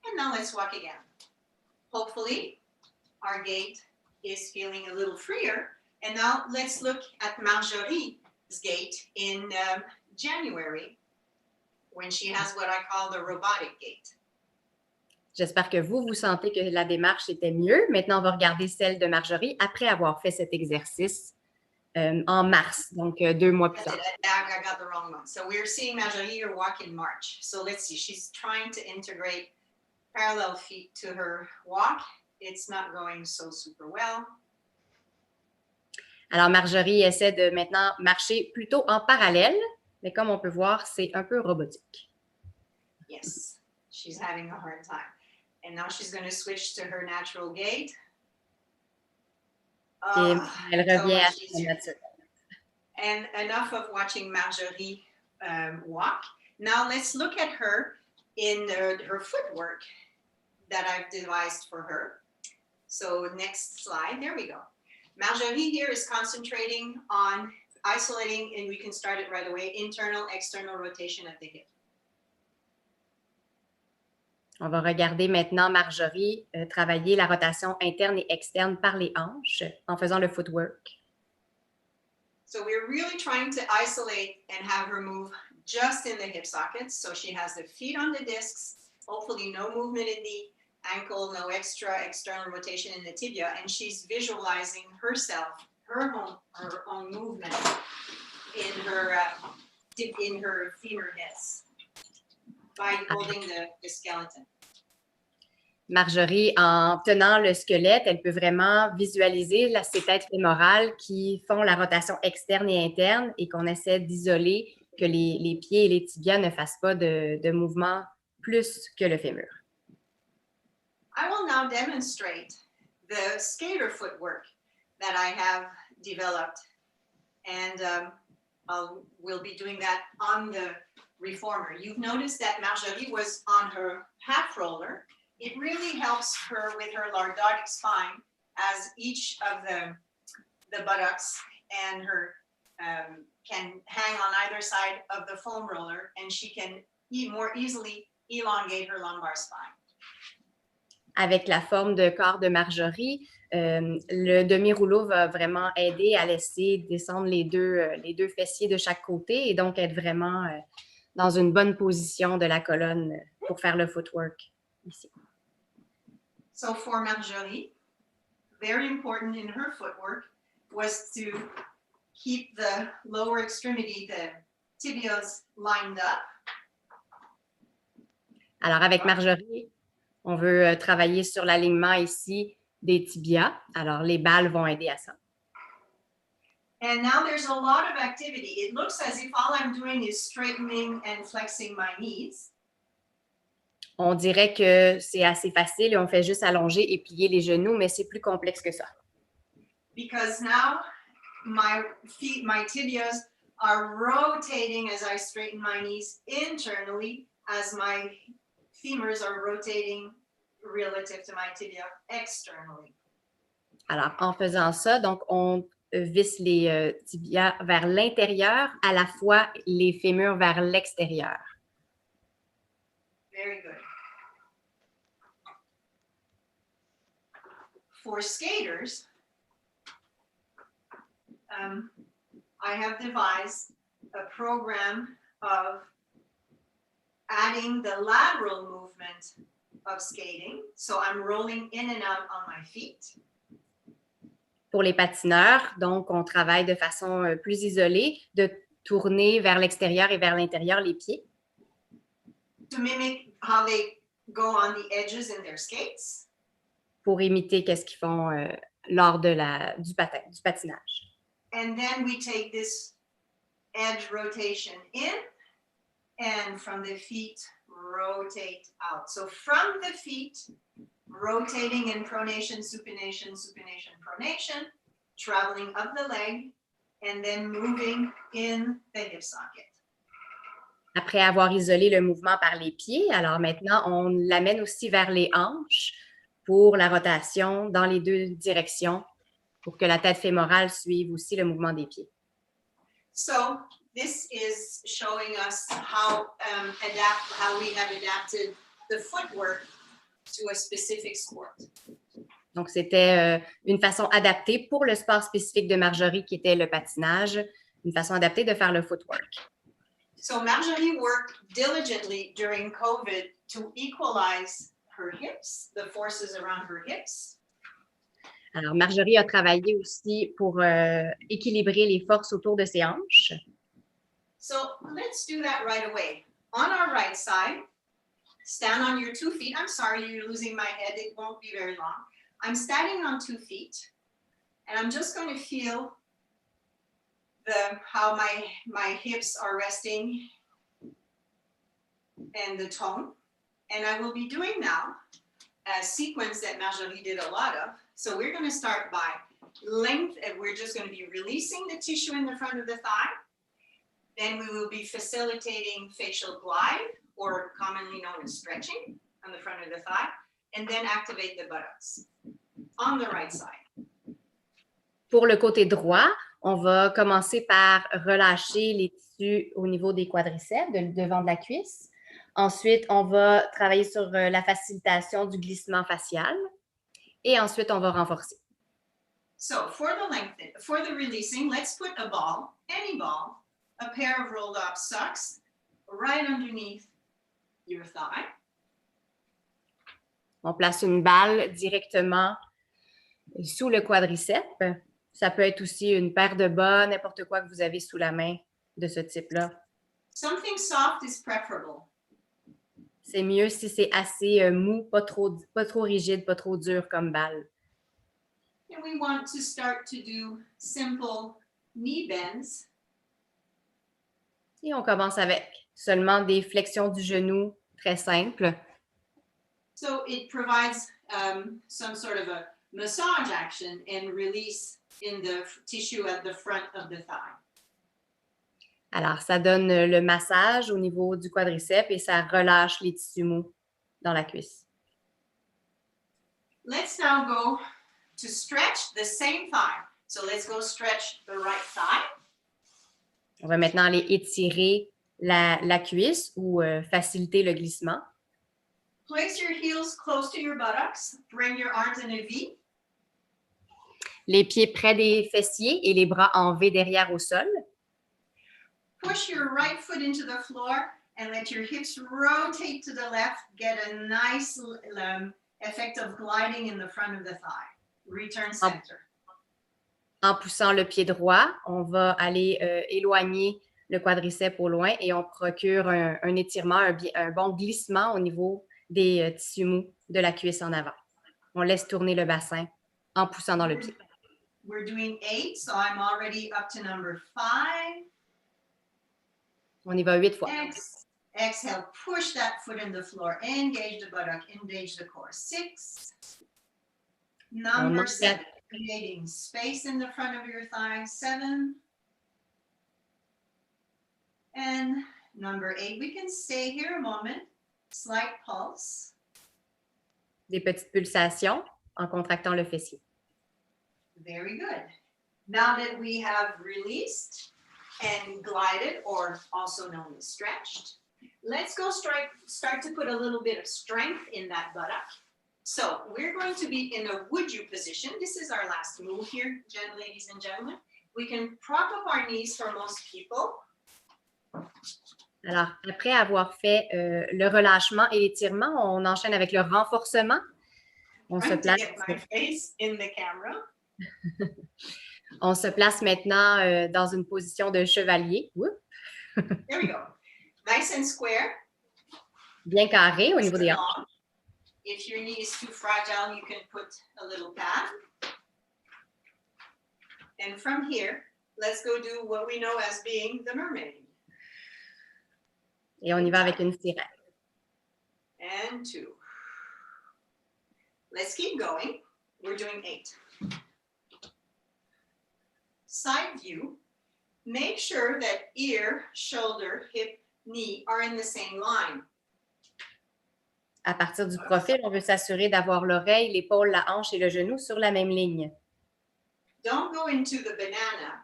[SPEAKER 3] And now let's walk again. Hopefully, our gait is feeling a little freer. And now let's look at Marjorie's gait in January, when she has what I call the robotic gait.
[SPEAKER 2] J'espère que vous sentez que la démarche était mieux. Maintenant, on va regarder celle de Marjorie après avoir fait cet exercice en mars, donc 2 mois plus tard.
[SPEAKER 3] I got the wrong one. So we're seeing Marjorie here walk in March. So let's see, she's trying to integrate parallel feet to her walk. It's not going so super well.
[SPEAKER 2] Alors, Marjorie essaie de maintenant marcher plutôt en parallèle, mais comme on peut voir, c'est un peu robotique.
[SPEAKER 3] Yes, she's having a hard time. And now she's going to switch to her natural gait.
[SPEAKER 2] Et elle revient à son naturel.
[SPEAKER 3] And enough of watching Marjorie walk. Now let's look at her in her footwork that I've devised for her. So next slide, there we go. Marjorie here is concentrating on isolating, and we can start it right away, internal, external rotation at the hip.
[SPEAKER 2] On va regarder maintenant Marjorie travailler la rotation interne et externe par les hanches en faisant le footwork.
[SPEAKER 3] So we're really trying to isolate and have her move just in the hip sockets. So she has the feet on the discs, hopefully no movement in the ankle, no extra external rotation in the tibia, and she's visualizing herself, her own movement in her femur discs by holding the skeleton.
[SPEAKER 2] Marjorie, en tenant le squelette, elle peut vraiment visualiser ses têtes fémorales qui font la rotation externe et interne et qu'on essaie d'isoler, que les pieds et les tibias ne fassent pas de mouvement plus que le fémur.
[SPEAKER 3] I will now demonstrate the skater footwork that I have developed, and we'll be doing that on the reformer. You've noticed that Marjorie was on her half roller. It really helps her with her lordotic spine, as each of the buttocks and her can hang on either side of the foam roller, and she can more easily elongate her lumbar spine.
[SPEAKER 2] Avec la forme de corps de Marjorie, le demi-rouleau va vraiment aider à laisser descendre les deux fessiers de chaque côté et donc être vraiment dans une bonne position de la colonne pour faire le footwork ici.
[SPEAKER 3] So for Marjorie, very important in her footwork was to keep the lower extremity, the tibias lined up.
[SPEAKER 2] Alors avec Marjorie, on veut travailler sur l'alignement ici des tibias. Alors, les balles vont aider à ça.
[SPEAKER 3] And now there's a lot of activity. It looks as if all I'm doing is straightening and flexing my knees.
[SPEAKER 2] On dirait que c'est assez facile et on fait juste allonger et plier les genoux, mais c'est plus complexe que ça.
[SPEAKER 3] Because now my tibias are rotating as I straighten my knees internally, as my femurs are rotating relative to my tibia externally.
[SPEAKER 2] Alors, en faisant ça, donc on visse les tibias vers l'intérieur, à la fois les fémurs vers l'extérieur.
[SPEAKER 3] Very good. For skaters, I have devised a program of adding the lateral movement of skating. So I'm rolling in and out on my feet.
[SPEAKER 2] Pour les patineurs, donc, on travaille de façon plus isolée, de tourner vers l'extérieur et vers l'intérieur les pieds.
[SPEAKER 3] To mimic how they go on the edges in their skates.
[SPEAKER 2] Pour imiter qu'est-ce qu'ils font lors de du patinage.
[SPEAKER 3] And then we take this edge rotation in, and from the feet, rotate out. So from the feet, rotating in pronation, supination, supination, pronation, traveling up the leg, and then moving in the hip socket.
[SPEAKER 2] Après avoir isolé le mouvement par les pieds, alors maintenant, on l'amène aussi vers les hanches pour la rotation dans les deux directions pour que la tête fémorale suive aussi le mouvement des pieds.
[SPEAKER 3] So this is showing us how we have adapted the footwork to a specific sport.
[SPEAKER 2] Donc, c'était une façon adaptée pour le sport spécifique de Marjorie qui était le patinage, une façon adaptée de faire le footwork.
[SPEAKER 3] So Marjorie worked diligently during COVID to equalize her hips, the forces around her hips.
[SPEAKER 2] Alors, Marjorie a travaillé aussi pour équilibrer les forces autour de ses hanches.
[SPEAKER 3] So let's do that right away. On our right side, stand on your 2 feet. I'm sorry, you're losing my head. It won't be very long. I'm standing on 2 feet, and I'm just going to feel how my hips are resting and the tone. And I will be doing now a sequence that Marjorie did a lot of. So we're going to start by length, and we're just going to be releasing the tissue in the front of the thigh. Then we will be facilitating facial glide, or commonly known as stretching, on the front of the thigh, and then activate the buttocks on the right side.
[SPEAKER 2] Pour le côté droit, on va commencer par relâcher les tissus au niveau des quadriceps, devant de la cuisse. Ensuite, on va travailler sur la facilitation du glissement facial. Et ensuite, on va renforcer.
[SPEAKER 3] So for the releasing, let's put a ball, any ball, a pair of rolled up socks right underneath your thigh.
[SPEAKER 2] On place une balle directement sous le quadriceps. Ça peut être aussi une paire de bas, n'importe quoi que vous avez sous la main de ce type-là.
[SPEAKER 3] Something soft is preferable.
[SPEAKER 2] C'est mieux si c'est assez mou, pas trop rigide, pas trop dur comme balle.
[SPEAKER 3] And we want to start to do simple knee bends.
[SPEAKER 2] Et on commence avec seulement des flexions du genou très simples.
[SPEAKER 3] So it provides some sort of a massage action and release in the tissue at the front of the thigh.
[SPEAKER 2] Alors, ça donne le massage au niveau du quadriceps et ça relâche les tissus mous dans la cuisse.
[SPEAKER 3] Let's now go to stretch the same thigh. So let's go stretch the right thigh.
[SPEAKER 2] On va maintenant aller étirer la cuisse ou faciliter le glissement.
[SPEAKER 3] Place your heels close to your buttocks. Bring your arms in a V.
[SPEAKER 2] Les pieds près des fessiers et les bras en V derrière au sol.
[SPEAKER 3] Push your right foot into the floor and let your hips rotate to the left. Get a nice effect of gliding in the front of the thigh. Return center.
[SPEAKER 2] En poussant le pied droit, on va aller éloigner le quadriceps au loin et on procure un étirement, un bon glissement au niveau des tissus mous de la cuisse en avant. On laisse tourner le bassin en poussant dans le pied.
[SPEAKER 3] We're doing 8, so I'm already up to number 5.
[SPEAKER 2] On y va 8 fois.
[SPEAKER 3] Exhale, push that foot in the floor. Engage the buttock, engage the core. 6. Number 7, creating space in the front of your thigh. 7. And number 8, we can stay here a moment. Slight pulse.
[SPEAKER 2] Des petites pulsations en contractant le fessier.
[SPEAKER 3] Very good. Now that we have released and glided, or also known as stretched, let's go start to put a little bit of strength in that buttock. So we're going to be in a would you position. This is our last move here, ladies and gentlemen. We can prop up our knees for most people.
[SPEAKER 2] Alors, après avoir fait le relâchement et l'étirement, on enchaîne avec le renforcement. On se
[SPEAKER 3] Trying to
[SPEAKER 2] place,
[SPEAKER 3] get my face in the camera.
[SPEAKER 2] on se place maintenant dans une position de chevalier. Oups.
[SPEAKER 3] There we go. Nice and square.
[SPEAKER 2] Bien carré au niveau des hanches.
[SPEAKER 3] If your knee is too fragile, you can put a little pad. And from here, let's go do what we know as being the mermaid.
[SPEAKER 2] Et on y va avec une sirène.
[SPEAKER 3] And 2. Let's keep going. We're doing 8. Side view. Make sure that ear, shoulder, hip, knee are in the same line.
[SPEAKER 2] À partir du profil, on veut s'assurer d'avoir l'oreille, l'épaule, la hanche et le genou sur la même ligne.
[SPEAKER 3] Don't go into the banana.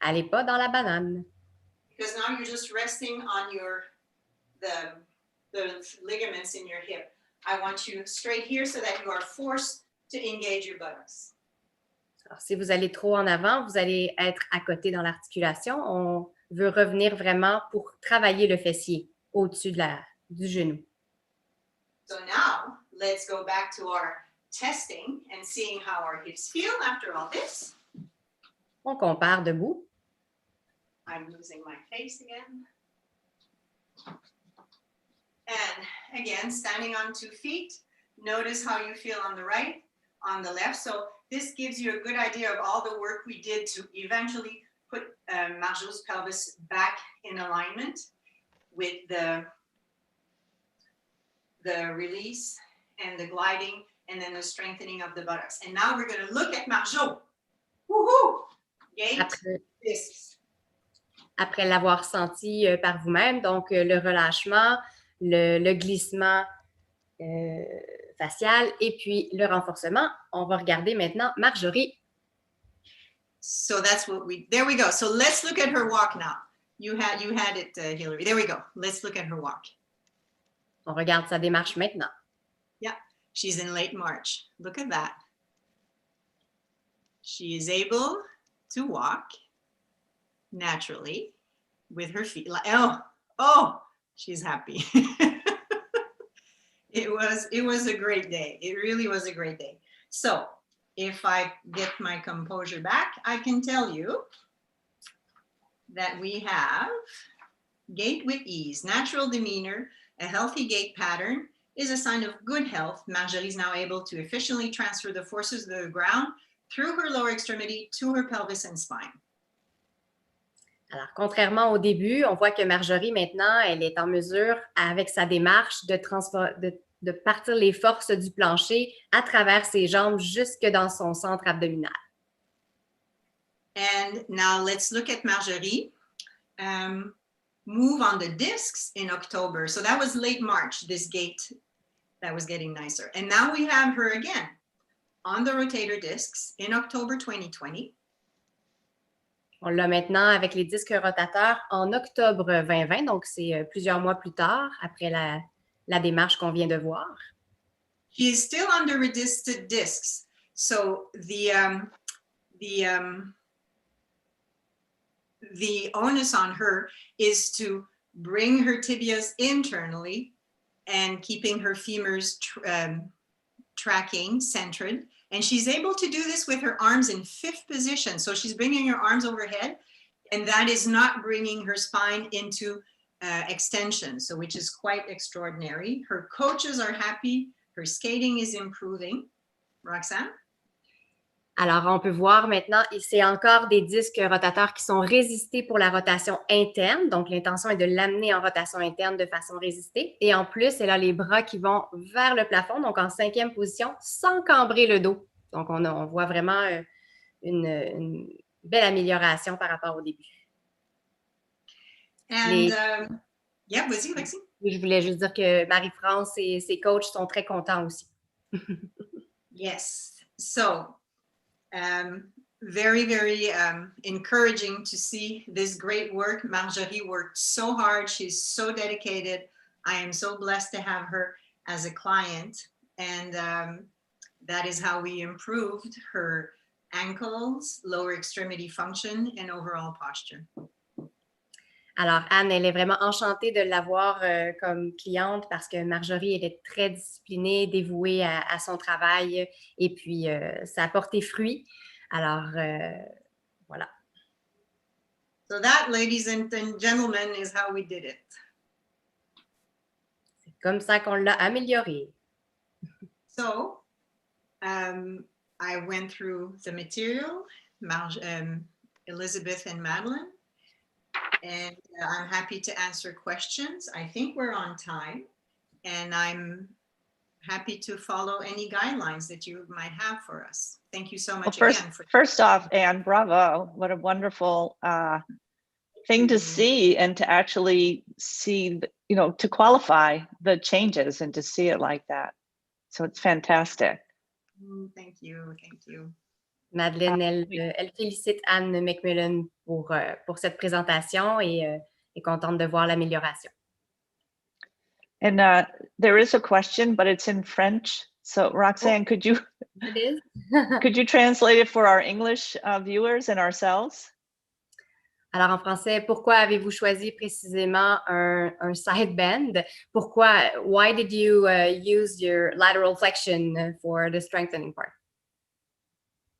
[SPEAKER 2] Allez pas dans la banane.
[SPEAKER 3] Because now you're just resting on the ligaments in your hip. I want you straight here so that you are forced to engage your buttocks.
[SPEAKER 2] Alors, si vous allez trop en avant, vous allez être à côté dans l'articulation. On veut revenir vraiment pour travailler le fessier au-dessus du genou.
[SPEAKER 3] So now, let's go back to our testing and seeing how our hips feel after all this.
[SPEAKER 2] On compare debout.
[SPEAKER 3] I'm losing my face again. And again, standing on 2 feet. Notice how you feel on the right, on the left. So this gives you a good idea of all the work we did to eventually put Marjorie's pelvis back in alignment with the release and the gliding and then the strengthening of the buttocks. And now we're going to look at Marjorie. Woohoo! Gait, discs.
[SPEAKER 2] Après l'avoir senti par vous-même, donc le relâchement, le glissement facial et puis le renforcement, on va regarder maintenant Marjorie.
[SPEAKER 3] So that's what there we go. So let's look at her walk now. You had it, Hillary. There we go. Let's look at her walk.
[SPEAKER 2] On regarde sa démarche maintenant.
[SPEAKER 3] Yeah, she's in late March. Look at that. She is able to walk naturally with her feet. Oh, she's happy. It was a great day. It really was a great day. So if I get my composure back, I can tell you that we have gait with ease, natural demeanor, a healthy gait pattern is a sign of good health. Marjorie is now able to efficiently transfer the forces of the ground through her lower extremity to her pelvis and spine.
[SPEAKER 2] Alors, contrairement au début, on voit que Marjorie, maintenant, elle est en mesure, avec sa démarche, de partir les forces du plancher à travers ses jambes jusque dans son centre abdominal.
[SPEAKER 3] And now let's look at Marjorie. Move on the discs in October. So that was late March, this gait that was getting nicer. And now we have her again on the rotator discs in October 2020.
[SPEAKER 2] On l'a maintenant avec les disques rotateurs en octobre 2020, donc c'est plusieurs mois plus tard, après la démarche qu'on vient de voir.
[SPEAKER 3] She is still on the resisted discs. So the onus on her is to bring her tibias internally and keeping her femurs tracking, centered. And she's able to do this with her arms in 5th position. So she's bringing her arms overhead, and that is not bringing her spine into extension, so which is quite extraordinary. Her coaches are happy. Her skating is improving. Roxane?
[SPEAKER 2] Alors, on peut voir maintenant, c'est encore des disques rotateurs qui sont résistés pour la rotation interne. Donc, l'intention est de l'amener en rotation interne de façon résistée. Et en plus, elle a les bras qui vont vers le plafond, donc en 5e position, sans cambrer le dos. Donc, on voit vraiment une belle amélioration par rapport au début.
[SPEAKER 3] And, yeah, vas-y, Lexi.
[SPEAKER 2] Je voulais juste dire que Marie-France et ses coachs sont très contents aussi.
[SPEAKER 3] Yes. So, very, very encouraging to see this great work. Marjorie worked so hard. She's so dedicated. I am so blessed to have her as a client. And that is how we improved her ankles, lower extremity function, and overall posture.
[SPEAKER 2] Alors, Anne, elle est vraiment enchantée de l'avoir comme cliente parce que Marjorie, elle est très disciplinée, dévouée à son travail et puis ça a porté fruit. Alors, voilà.
[SPEAKER 3] So that, ladies and gentlemen, is how we did it.
[SPEAKER 2] C'est comme ça qu'on l'a amélioré.
[SPEAKER 3] So, I went through the material, Elizabeth and Madeline, and I'm happy to answer questions. I think we're on time, and I'm happy to follow any guidelines that you might have for us. Thank you so much again.
[SPEAKER 4] First off, Anne, bravo. What a wonderful thing to see, and to actually see, you know, to qualify the changes and to see it like that. So it's fantastic.
[SPEAKER 3] Thank you. Thank you.
[SPEAKER 2] Madeline, elle félicite Anne McMillan pour cette présentation et est contente de voir l'amélioration.
[SPEAKER 4] And there is a question, but it's in French. So Roxane, could you could you translate it for our English viewers and ourselves?
[SPEAKER 2] Alors, en français, pourquoi avez-vous choisi précisément un side bend? Pourquoi? Why did you use your lateral flexion for the strengthening part?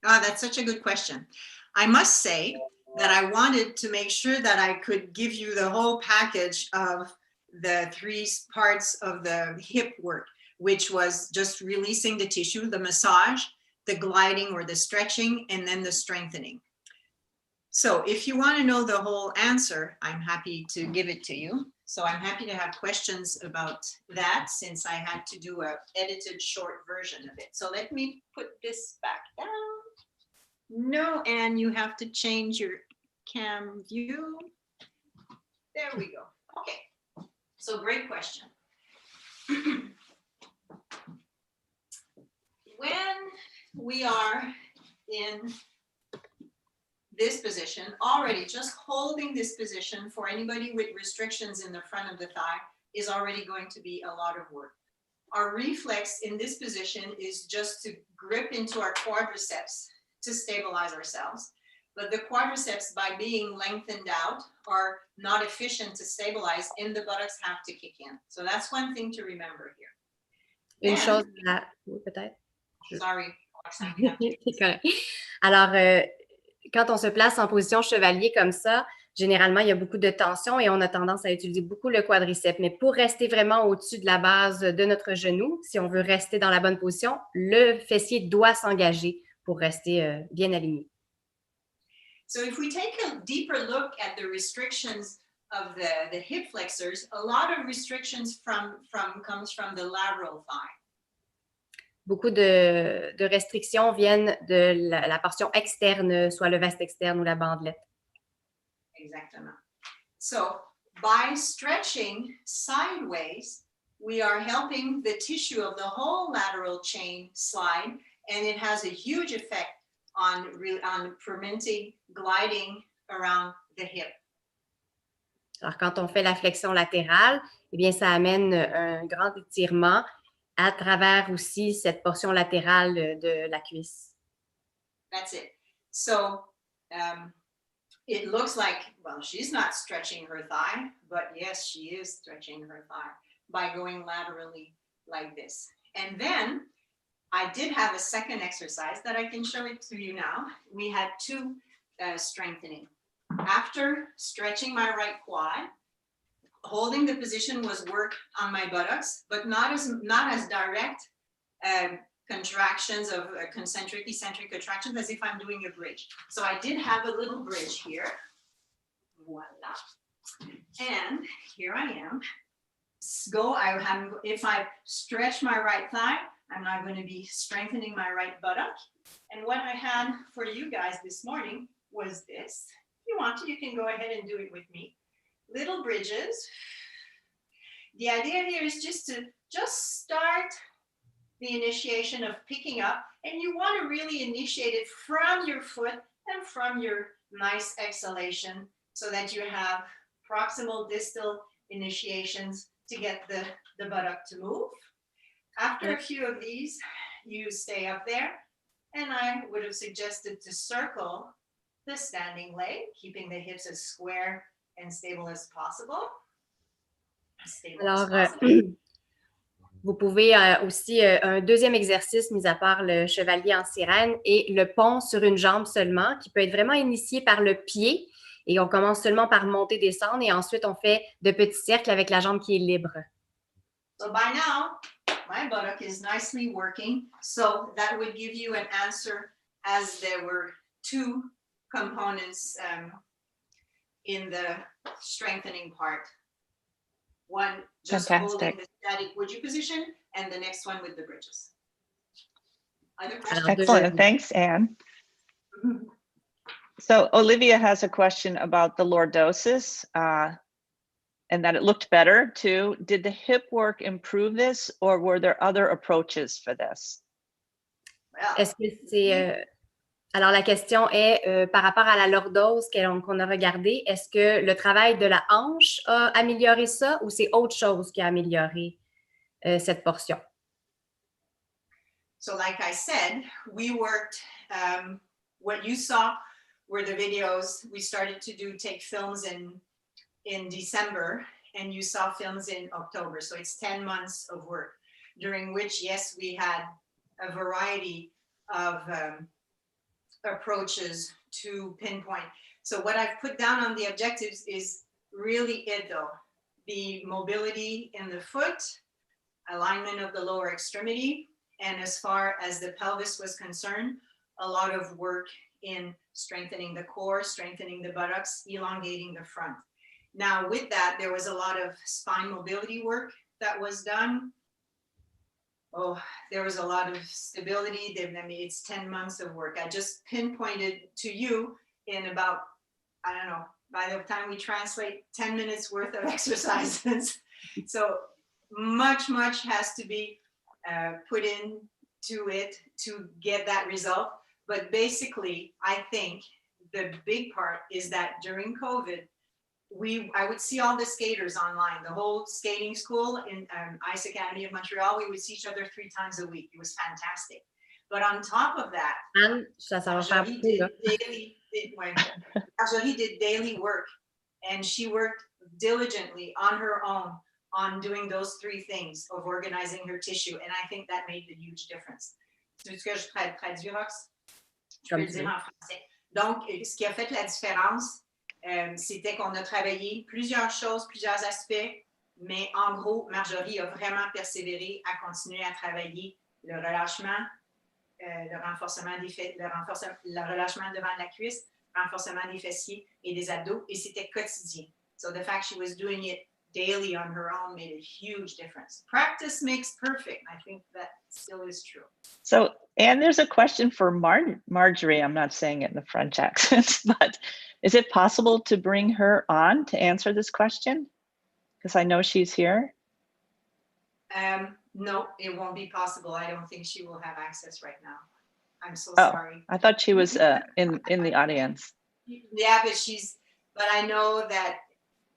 [SPEAKER 3] Oh, that's such a good question. I must say that I wanted to make sure that I could give you the whole package of the 3 parts of the hip work, which was just releasing the tissue, the massage, the gliding or the stretching, and then the strengthening. So if you want to know the whole answer, I'm happy to give it to you. So I'm happy to have questions about that, since I had to do an edited short version of it. So let me put this back down. No, and you have to change your cam view. There we go. Okay, so great question. When we are in this position, already just holding this position for anybody with restrictions in the front of the thigh is already going to be a lot of work. Our reflex in this position is just to grip into our quadriceps to stabilize ourselves. But the quadriceps, by being lengthened out, are not efficient to stabilize, and the buttocks have to kick in. So that's one thing to remember here.
[SPEAKER 2] Une chose, peut-être.
[SPEAKER 3] Sorry, Roxane.
[SPEAKER 2] Alors, quand on se place en position chevalier comme ça, généralement, il y a beaucoup de tension et on a tendance à utiliser beaucoup le quadriceps. Mais pour rester vraiment au-dessus de la base de notre genou, si on veut rester dans la bonne position, le fessier doit s'engager pour rester bien aligné.
[SPEAKER 3] So if we take a deeper look at the restrictions of the hip flexors, a lot of restrictions comes from the lateral thigh.
[SPEAKER 2] Beaucoup de restrictions viennent de la portion externe, soit le vaste externe ou la bandelette.
[SPEAKER 3] Exactement. So by stretching sideways, we are helping the tissue of the whole lateral chain slide, and it has a huge effect on permitting gliding around the hip.
[SPEAKER 2] Alors, quand on fait la flexion latérale, eh bien, ça amène un grand étirement à travers aussi cette portion latérale de la cuisse.
[SPEAKER 3] That's it. So it looks like, well, she's not stretching her thigh, but yes, she is stretching her thigh by going laterally like this. And then I did have a second exercise that I can show it to you now. We had 2 strengthening. After stretching my right quad, holding the position was work on my buttocks, but not as direct contractions of concentric, eccentric contractions as if I'm doing a bridge. So I did have a little bridge here. Voila. And here I am. If I stretch my right thigh, I'm not going to be strengthening my right buttock. And what I had for you guys this morning was this. If you want to, you can go ahead and do it with me. Little bridges. The idea here is just to start the initiation of picking up, and you want to really initiate it from your foot and from your nice exhalation so that you have proximal distal initiations to get the buttock to move. After a few of these, you stay up there, and I would have suggested to circle the standing leg, keeping the hips as square and stable as possible.
[SPEAKER 2] Alors, vous pouvez aussi, un deuxième exercice, mis à part le chevalier en sirène, et le pont sur une jambe seulement, qui peut être vraiment initié par le pied. Et on commence seulement par monter, descendre, et ensuite on fait de petits cercles avec la jambe qui est libre.
[SPEAKER 3] So by now, my buttock is nicely working. So that would give you an answer as there were two components in the strengthening part. One just
[SPEAKER 4] Fantastic.
[SPEAKER 3] holding the static woodgie position, and the next one with the bridges. Other questions?
[SPEAKER 4] Excellent. Thanks, Anne. So Olivia has a question about the lordosis and that it looked better too. Did the hip work improve this, or were there other approaches for this?
[SPEAKER 3] Well,
[SPEAKER 2] Est-ce que c'est... alors, la question est par rapport à la lordose qu'on a regardée, est-ce que le travail de la hanche a amélioré ça ou c'est autre chose qui a amélioré cette portion?
[SPEAKER 3] so like I said, we worked, what you saw were the videos. We started to take films in December, and you saw films in October. So it's 10 months of work, during which, yes, we had a variety of approaches to pinpoint. So what I've put down on the objectives is really it though. The mobility in the foot, alignment of the lower extremity, and as far as the pelvis was concerned, a lot of work in strengthening the core, strengthening the buttocks, elongating the front. Now with that, there was a lot of spine mobility work that was done. Oh, there was a lot of stability. I mean, it's 10 months of work. I just pinpointed to you in about, I don't know, by the time we translate, 10 minutes worth of exercises. So much has to be put into it to get that result. But basically, I think the big part is that during COVID, I would see all the skaters online, the whole skating school in Ice Academy of Montreal. We would see each other 3 times a week. It was fantastic. But on top of that,
[SPEAKER 2] Anne, ça va faire beaucoup, là.
[SPEAKER 3] Marjorie did daily work, and she worked diligently on her own on doing those 3 things of organizing her tissue. And I think that made a huge difference. C'est ce que je traduis, Rox? Je peux le dire en français. Donc, ce qui a fait la différence, c'était qu'on a travaillé plusieurs choses, plusieurs aspects, mais en gros, Marjorie a vraiment persévéré à continuer à travailler le relâchement, le renforcement le relâchement devant la cuisse, renforcement des fessiers et des abdos, et c'était quotidien. So the fact she was doing it daily on her own made a huge difference. Practice makes perfect. I think that still is true.
[SPEAKER 4] So, and there's a question for Marjorie. I'm not saying it in the French accent, but is it possible to bring her on to answer this question? Because I know she's here.
[SPEAKER 3] No, it won't be possible. I don't think she will have access right now. I'm so
[SPEAKER 4] Oh,
[SPEAKER 3] sorry.
[SPEAKER 4] I thought she was in the audience.
[SPEAKER 3] Yeah, but I know that,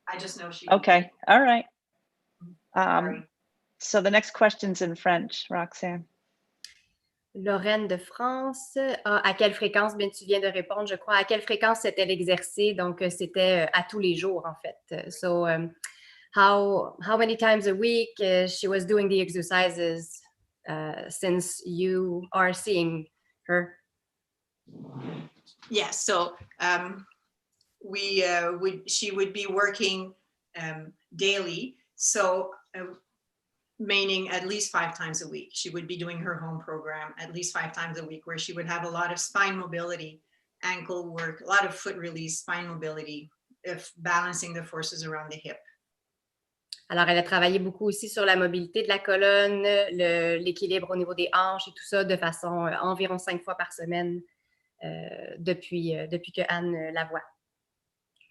[SPEAKER 3] I just know she.
[SPEAKER 4] Okay, all right.
[SPEAKER 3] Sorry.
[SPEAKER 4] So the next question's in French, Roxane.
[SPEAKER 2] Lorraine de France, à quelle fréquence, bien tu viens de répondre, je crois, à quelle fréquence c'était l'exercice, donc c'était à tous les jours en fait. So how many times a week she was doing the exercises since you are seeing her?
[SPEAKER 3] Yeah, so she would be working daily, so meaning at least 5 times a week. She would be doing her home program at least 5 times a week, where she would have a lot of spine mobility, ankle work, a lot of foot release, spine mobility, balancing the forces around the hip.
[SPEAKER 2] Alors, elle a travaillé beaucoup aussi sur la mobilité de la colonne, l'équilibre au niveau des hanches et tout ça de façon environ 5 fois par semaine depuis que Anne la voit.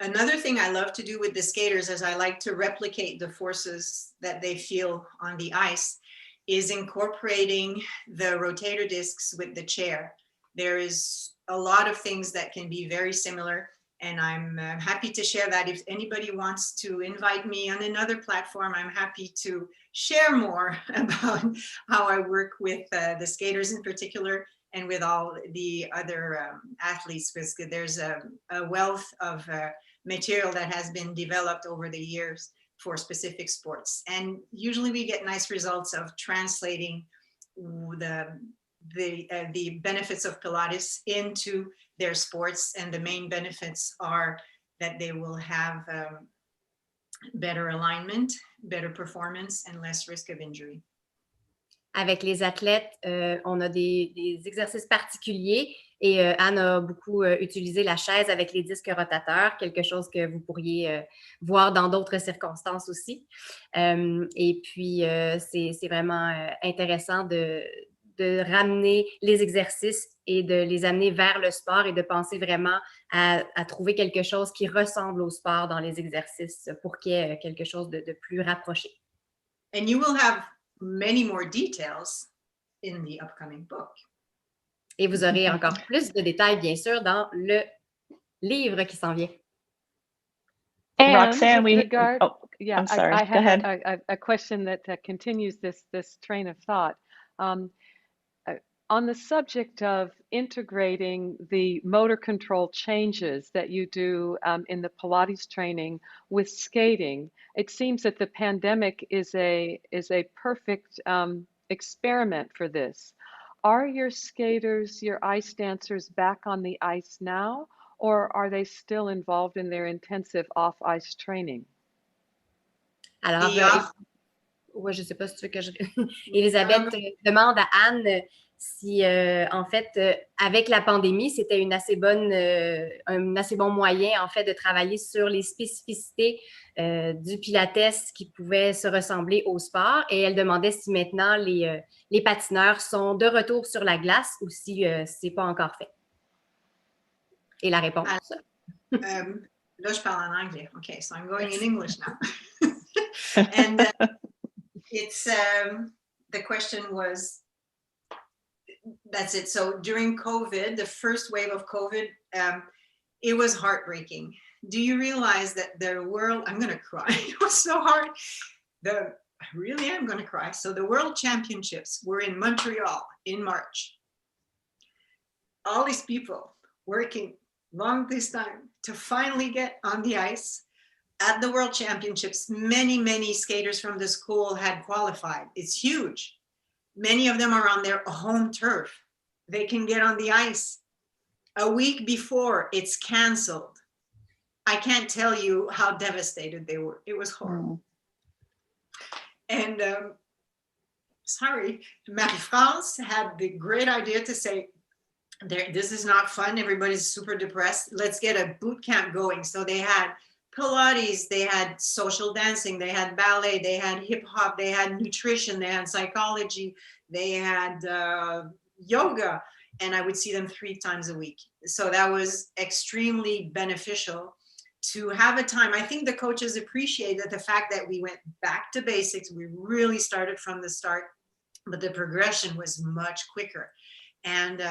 [SPEAKER 3] Another thing I love to do with the skaters is I like to replicate the forces that they feel on the ice. is incorporating the rotator discs with the chair. There is a lot of things that can be very similar, and I'm happy to share that. If anybody wants to invite me on another platform, I'm happy to share more about how I work with the skaters in particular, and with all the other athletes, because there's a wealth of material that has been developed over the years for specific sports. And usually we get nice results of translating the benefits of Pilates into their sports. And the main benefits are that they will have better alignment, better performance, and less risk of injury.
[SPEAKER 2] Avec les athlètes, on a des exercices particuliers et Anne a beaucoup utilisé la chaise avec les disques rotateurs, quelque chose que vous pourriez voir dans d'autres circonstances aussi. Et puis, c'est vraiment intéressant de ramener les exercices et de les amener vers le sport et de penser vraiment à trouver quelque chose qui ressemble au sport dans les exercices pour qu'il y ait quelque chose de plus rapproché.
[SPEAKER 3] And you will have many more details in the upcoming book.
[SPEAKER 2] Et vous aurez encore plus de détails, bien sûr, dans le livre qui s'en vient.
[SPEAKER 1] And
[SPEAKER 4] Roxane,
[SPEAKER 1] with regard, yeah,
[SPEAKER 4] I'm sorry.
[SPEAKER 1] I
[SPEAKER 4] Go ahead.
[SPEAKER 1] have a question that continues this train of thought. On the subject of integrating the motor control changes that you do in the Pilates training with skating, it seems that the pandemic is a perfect experiment for this. Are your skaters, your ice dancers, back on the ice now, or are they still involved in their intensive off-ice training?
[SPEAKER 2] Alors, ouais, je ne sais pas si tu veux que je... Elisabeth demande à Anne si, en fait, avec la pandémie, c'était un assez bon moyen, en fait, de travailler sur les spécificités du Pilates qui pouvaient se ressembler au sport. Et elle demandait si maintenant les patineurs sont de retour sur la glace ou si ce n'est pas encore fait. Et la réponse?
[SPEAKER 3] Là, je parle en anglais. Okay, so I'm going in English now. And it's the question was, that's it. So during COVID, the first wave of COVID, it was heartbreaking. Do you realize that the world, I'm going to cry. It was so hard. I really am going to cry. So the World Championships were in Montreal in March. All these people working long this time to finally get on the ice. At the World Championships, many skaters from the school had qualified. It's huge. Many of them are on their home turf. They can get on the ice. A week before, it's canceled. I can't tell you how devastated they were. It was horrible. And sorry, Marie-France had the great idea to say, this is not fun. Everybody's super depressed. Let's get a boot camp going. So they had Pilates, they had social dancing, they had ballet, they had hip hop, they had nutrition, they had psychology, they had yoga, and I would see them 3 times a week. So that was extremely beneficial to have a time. I think the coaches appreciated the fact that we went back to basics. We really started from the start, but the progression was much quicker. And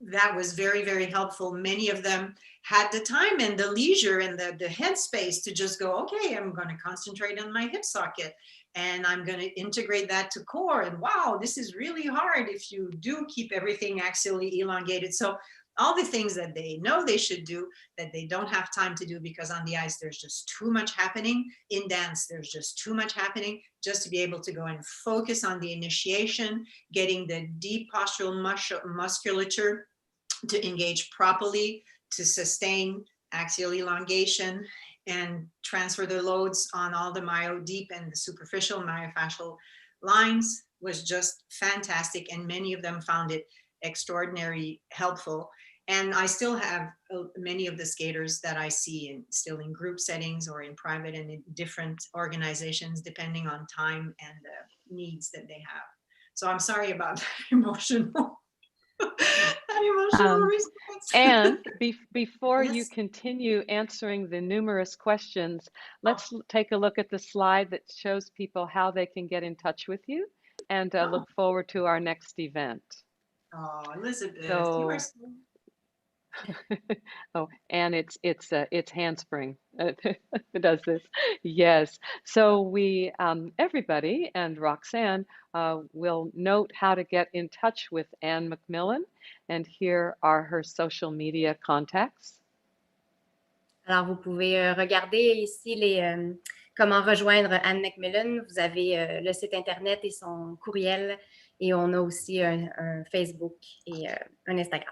[SPEAKER 3] that was very helpful. Many of them had the time and the leisure and the headspace to just go, okay, I'm going to concentrate on my hip socket and I'm going to integrate that to core. And wow, this is really hard if you do keep everything axially elongated. So all the things that they know they should do that they don't have time to do because on the ice there's just too much happening. In dance there's just too much happening, just to be able to go and focus on the initiation, getting the deep postural musculature to engage properly, to sustain axial elongation and transfer the loads on all the myo-deep and the superficial myofascial lines was just fantastic. And many of them found it extraordinarily helpful. And I still have many of the skaters that I see still in group settings or in private and in different organizations, depending on time and the needs that they have. So I'm sorry about that emotional response.
[SPEAKER 1] And before
[SPEAKER 3] Yes.
[SPEAKER 1] you continue answering the numerous questions, let's take a look at the slide that shows people how they can get in touch with you. and look forward to our next event.
[SPEAKER 3] Oh, Elizabeth, you
[SPEAKER 1] So,
[SPEAKER 3] are so...
[SPEAKER 1] oh, and it's handspring. It does this. Yes. So we, everybody, and Roxane will note how to get in touch with Anne McMillan, and here are her social media contacts.
[SPEAKER 2] Alors, vous pouvez regarder ici comment rejoindre Anne McMillan. Vous avez le site Internet et son courriel. Et on a aussi un Facebook et un Instagram.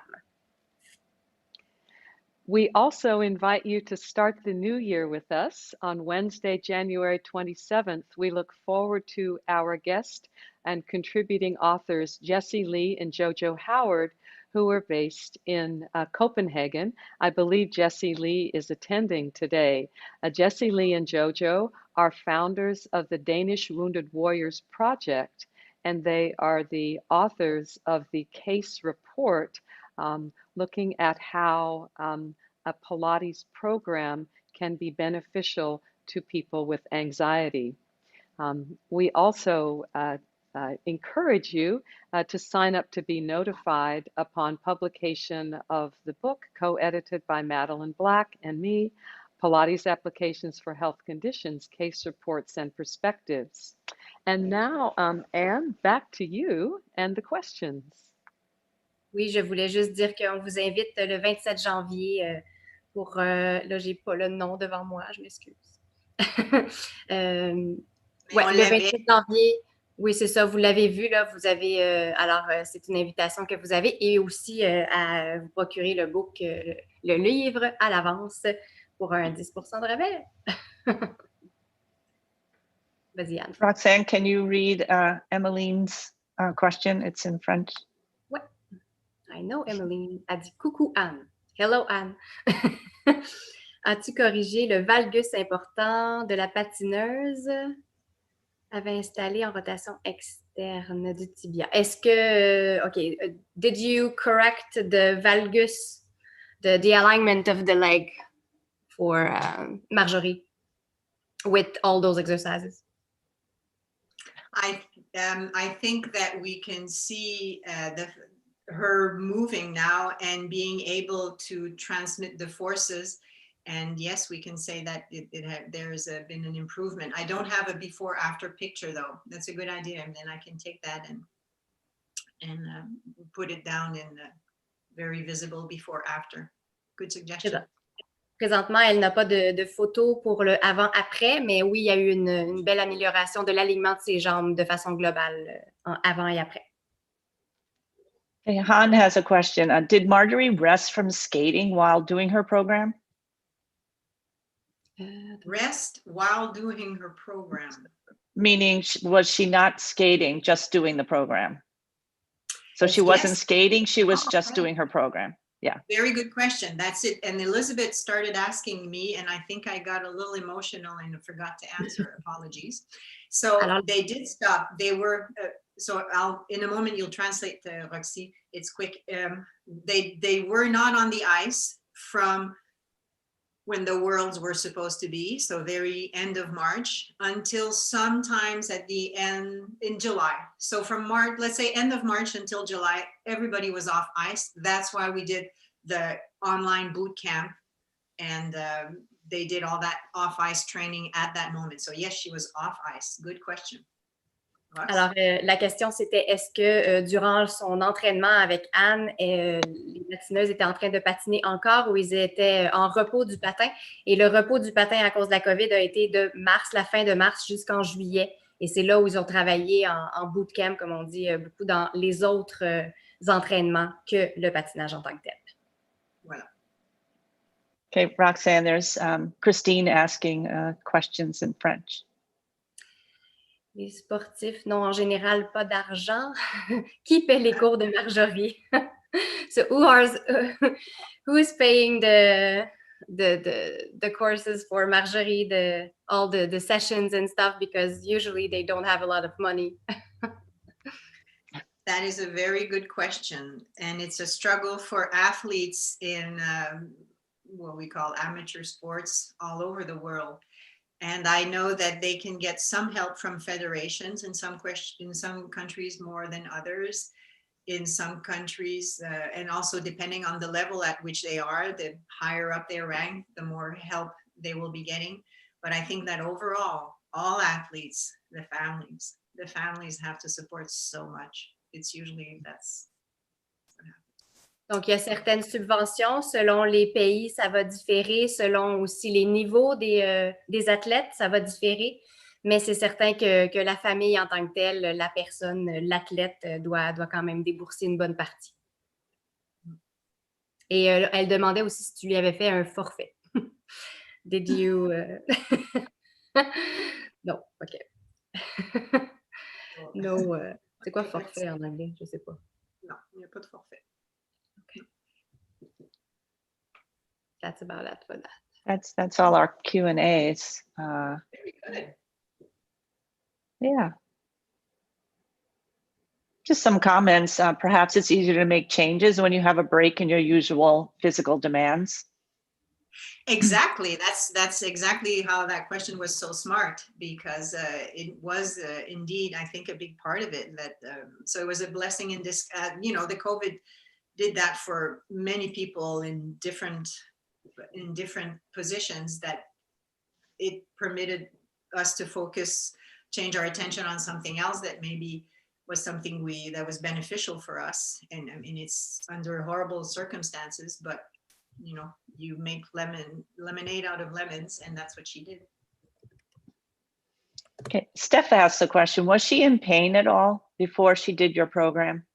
[SPEAKER 1] We also invite you to start the new year with us on Wednesday, January 27th. We look forward to our guest and contributing authors, Jessie Lee and Jojo Howard, who are based in Copenhagen. I believe Jessie Lee is attending today. Jessie Lee and Jojo are founders of the Danish Wounded Warriors Project, and they are the authors of the case report looking at how a Pilates program can be beneficial to people with anxiety. We also encourage you to sign up to be notified upon publication of the book co-edited by Madeline Black and me, Pilates Applications for Health Conditions, Case Reports and Perspectives. And now, Anne, back to you and the questions.
[SPEAKER 2] Oui, je voulais juste dire qu'on vous invite le 27 janvier pour... là, j'ai pas le nom devant moi, je m'excuse. Ouais, le 27 janvier, oui, c'est ça, vous l'avez vu, là, vous avez... alors, c'est une invitation que vous avez et aussi à vous procurer le book, le livre à l'avance pour un 10% de rabais. Vas-y, Anne.
[SPEAKER 4] Roxane, can you read Emmeline's question? It's in French.
[SPEAKER 2] Ouais. I know Emmeline. Elle dit coucou Anne. Hello Anne. As-tu corrigé le valgus important de la patineuse? Avait installé en rotation externe du tibia. Est-ce que, okay, did you correct the valgus, the alignment of the leg for Marjorie with all those exercises?
[SPEAKER 3] I think that we can see her moving now and being able to transmit the forces. And yes, we can say that there's been an improvement. I don't have a before after picture though. That's a good idea. And then I can take that and put it down in very visible before after. Good suggestion.
[SPEAKER 2] Présentement, elle n'a pas de photo pour le avant-après, mais oui, il y a eu une belle amélioration de l'alignement de ses jambes de façon globale avant et après.
[SPEAKER 4] Okay, Han has a question. Did Marjorie rest from skating while doing her program?
[SPEAKER 3] Rest while doing her program.
[SPEAKER 4] Meaning, was she not skating, just doing the program? So she wasn't skating, she was just doing her program. Yeah.
[SPEAKER 3] Very good question. That's it. And Elizabeth started asking me, and I think I got a little emotional and forgot to answer. Apologies. So they did stop. They were, so in a moment, you'll translate, Roxy. It's quick. They were not on the ice from when the Worlds were supposed to be, so very end of March, until sometimes at the end in July. So from March, let's say end of March until July, everybody was off ice. That's why we did the online boot camp, and they did all that off ice training at that moment. So yes, she was off ice. Good question. Rox?
[SPEAKER 2] Alors, la question, c'était est-ce que durant son entraînement avec Anne, les patineuses étaient en train de patiner encore ou ils étaient en repos du patin? Et le repos du patin à cause de la COVID a été de mars, la fin de mars jusqu'en juillet. Et c'est là où ils ont travaillé en bootcamp, comme on dit, beaucoup dans les autres entraînements que le patinage en tant que tel.
[SPEAKER 3] Voilà.
[SPEAKER 4] Okay, Roxane, there's Christine asking questions in French.
[SPEAKER 2] Les sportifs n'ont en général pas d'argent. Qui paie les cours de Marjorie? So who is paying the courses for Marjorie, all the sessions and stuff, because usually they don't have a lot of money.
[SPEAKER 3] That is a very good question. And it's a struggle for athletes in what we call amateur sports all over the world. And I know that they can get some help from federations in some countries more than others. In some countries, and also depending on the level at which they are, the higher up their rank, the more help they will be getting. But I think that overall, all athletes, the families have to support so much. It's usually that's what happens.
[SPEAKER 2] Donc, il y a certaines subventions. Selon les pays, ça va différer. Selon aussi les niveaux des athlètes, ça va différer. Mais c'est certain que la famille en tant que telle, la personne, l'athlète, doit quand même débourser une bonne partie. Et elle demandait aussi si tu lui avais fait un forfait. Did you... Non, OK. No, c'est quoi forfait en anglais? Je ne sais pas.
[SPEAKER 3] Non, il n'y a pas de forfait.
[SPEAKER 2] Okay. That's about it for that.
[SPEAKER 4] That's all our Q&As.
[SPEAKER 3] Very good.
[SPEAKER 4] Yeah. Just some comments. Perhaps it's easier to make changes when you have a break in your usual physical demands.
[SPEAKER 3] Exactly. That's exactly how that question was so smart, because it was indeed, I think, a big part of it. That so it was a blessing in this. The COVID did that for many people in different positions, that it permitted us to focus, change our attention on something else that maybe was something that was beneficial for us. And I mean, it's under horrible circumstances, but you make lemonade out of lemons, and that's what she did.
[SPEAKER 4] Okay, Steph asked the question, was she in pain at all before she did your program?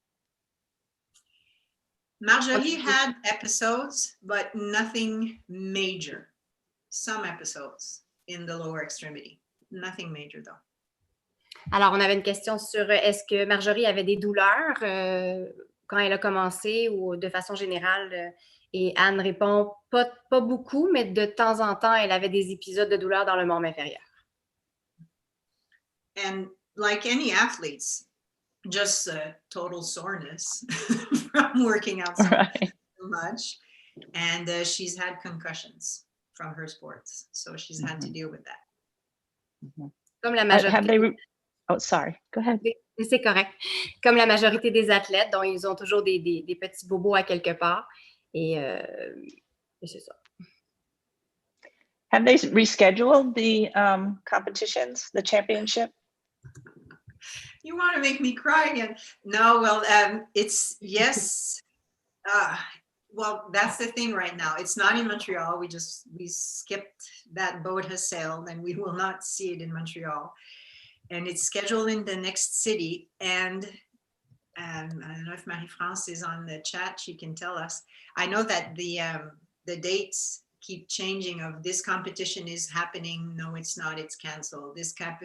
[SPEAKER 3] Marjorie had episodes, but nothing major. Some episodes in the lower extremity. Nothing major though.
[SPEAKER 2] Alors, on avait une question sur est-ce que Marjorie avait des douleurs quand elle a commencé ou de façon générale? Et Anne répond pas beaucoup, mais de temps en temps, elle avait des épisodes de douleur dans le membre inférieur.
[SPEAKER 3] And like any athletes, just total soreness from working out so much. And she's had concussions from her sports. So she's had to deal with that.
[SPEAKER 2] Comme la majorité.
[SPEAKER 4] Oh, sorry. Go ahead.
[SPEAKER 2] C'est correct. Comme la majorité des athlètes, dont ils ont toujours des petits bobos à quelque part. Et c'est ça.
[SPEAKER 4] Have they rescheduled the competitions, the championship?
[SPEAKER 3] You want to make me cry again? No, well, it's yes. Well, that's the thing right now. It's not in Montreal. We skipped, that boat has sailed, and we will not see it in Montreal. And it's scheduled in the next city. And I don't know if Marie-France is on the chat. She can tell us. I know that the dates keep changing of this competition is happening. No, it's not. It's canceled.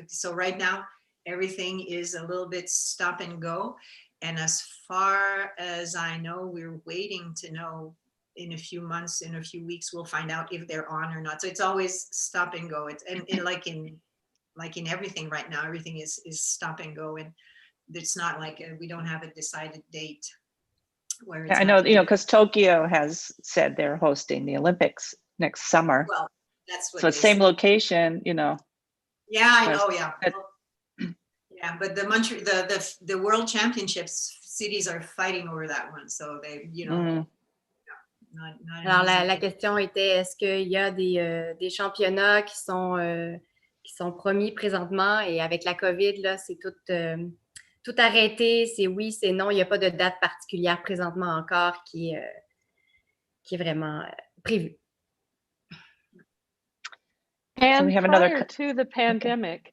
[SPEAKER 3] So right now, everything is a little bit stop and go. And as far as I know, we're waiting to know in a few months, in a few weeks, we'll find out if they're on or not. So it's always stop and go. It's like in everything right now, everything is stop and go. And it's not like we don't have a decided date. Where it's
[SPEAKER 4] I know, because Tokyo has said they're hosting the Olympics next summer.
[SPEAKER 3] Well, that's what.
[SPEAKER 4] So same location,
[SPEAKER 3] Yeah, I know. Yeah. Yeah, but the World Championships cities are fighting over that one, so they,
[SPEAKER 2] Alors la question était, est-ce qu'il y a des championnats qui sont promis présentement, et avec la COVID là, c'est tout arrêté, c'est oui, c'est non, il n'y a pas de date particulière présentement encore qui est vraiment prévue.
[SPEAKER 1] And
[SPEAKER 4] so we have
[SPEAKER 1] prior to the pandemic,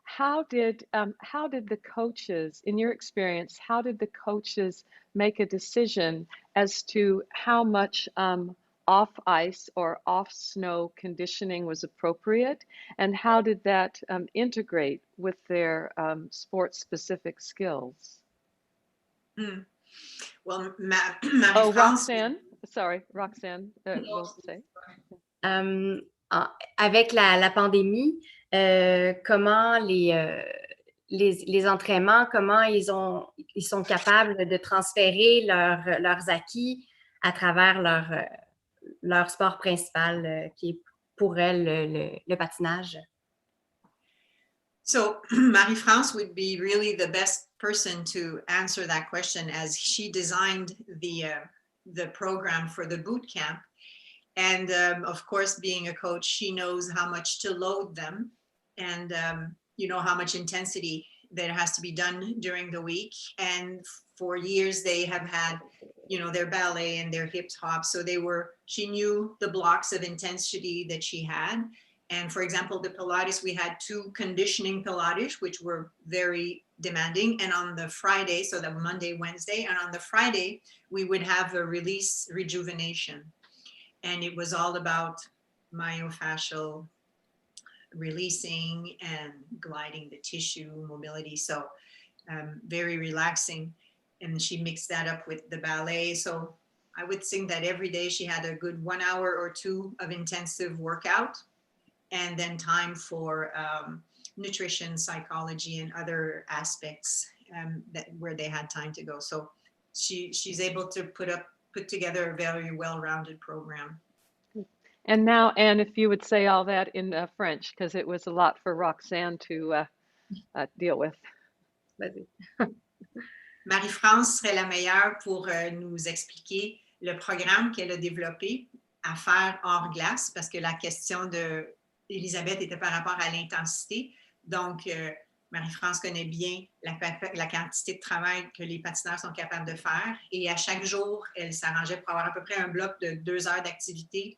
[SPEAKER 1] how did the coaches, in your experience, how did the coaches make a decision as to how much off ice or off snow conditioning was appropriate, and how did that integrate with their sport-specific skills?
[SPEAKER 3] Well,
[SPEAKER 2] Roxane.
[SPEAKER 1] Will say.
[SPEAKER 2] Avec la pandémie, comment les entraînements, comment ils sont capables de transférer leurs acquis à travers leur sport principal, qui est pour elle le patinage?
[SPEAKER 3] So Marie-France would be really the best person to answer that question, as she designed the program for the boot camp. And of course, being a coach, she knows how much to load them and you know how much intensity that has to be done during the week. And for years they have had, you know, their ballet and their hip hop. So she knew the blocks of intensity that she had. And for example, the Pilates, we had 2 conditioning Pilates, which were very demanding. And on the Friday, so that Monday, Wednesday, and on the Friday, we would have a release rejuvenation. And it was all about myofascial releasing and gliding the tissue, mobility. So very relaxing. And she mixed that up with the ballet. So I would think that every day she had a good 1 hour or 2 of intensive workout, and then time for nutrition, psychology, and other aspects where they had time to go. So she's able to put together a very well-rounded program.
[SPEAKER 1] And now, Anne, if you would say all that in French, because it was a lot for Roxane to deal with.
[SPEAKER 2] Vas-y.
[SPEAKER 3] Marie-France serait la meilleure pour nous expliquer le programme qu'elle a développé à faire hors glace, parce que la question d'Elisabeth était par rapport à l'intensité. Donc, Marie-France connaît bien la quantité de travail que les patineurs sont capables de faire. Et à chaque jour, elle s'arrangeait pour avoir à peu près un bloc de 2 heures d'activité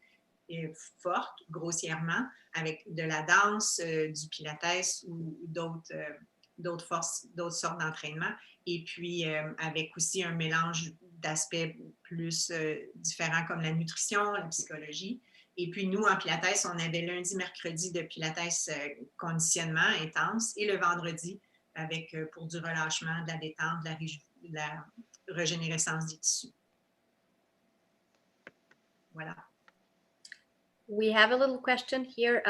[SPEAKER 3] forte, grossièrement, avec de la danse, du pilates ou d'autres sortes d'entraînement. Et puis, avec aussi un mélange d'aspects plus différents comme la nutrition, la psychologie. Et puis, nous, en Pilates, on avait lundi, mercredi de Pilates conditionnement intense et le vendredi avec pour du relâchement, de la détente, de la régénérescence des tissus. Voilà.
[SPEAKER 2] We have a little question here.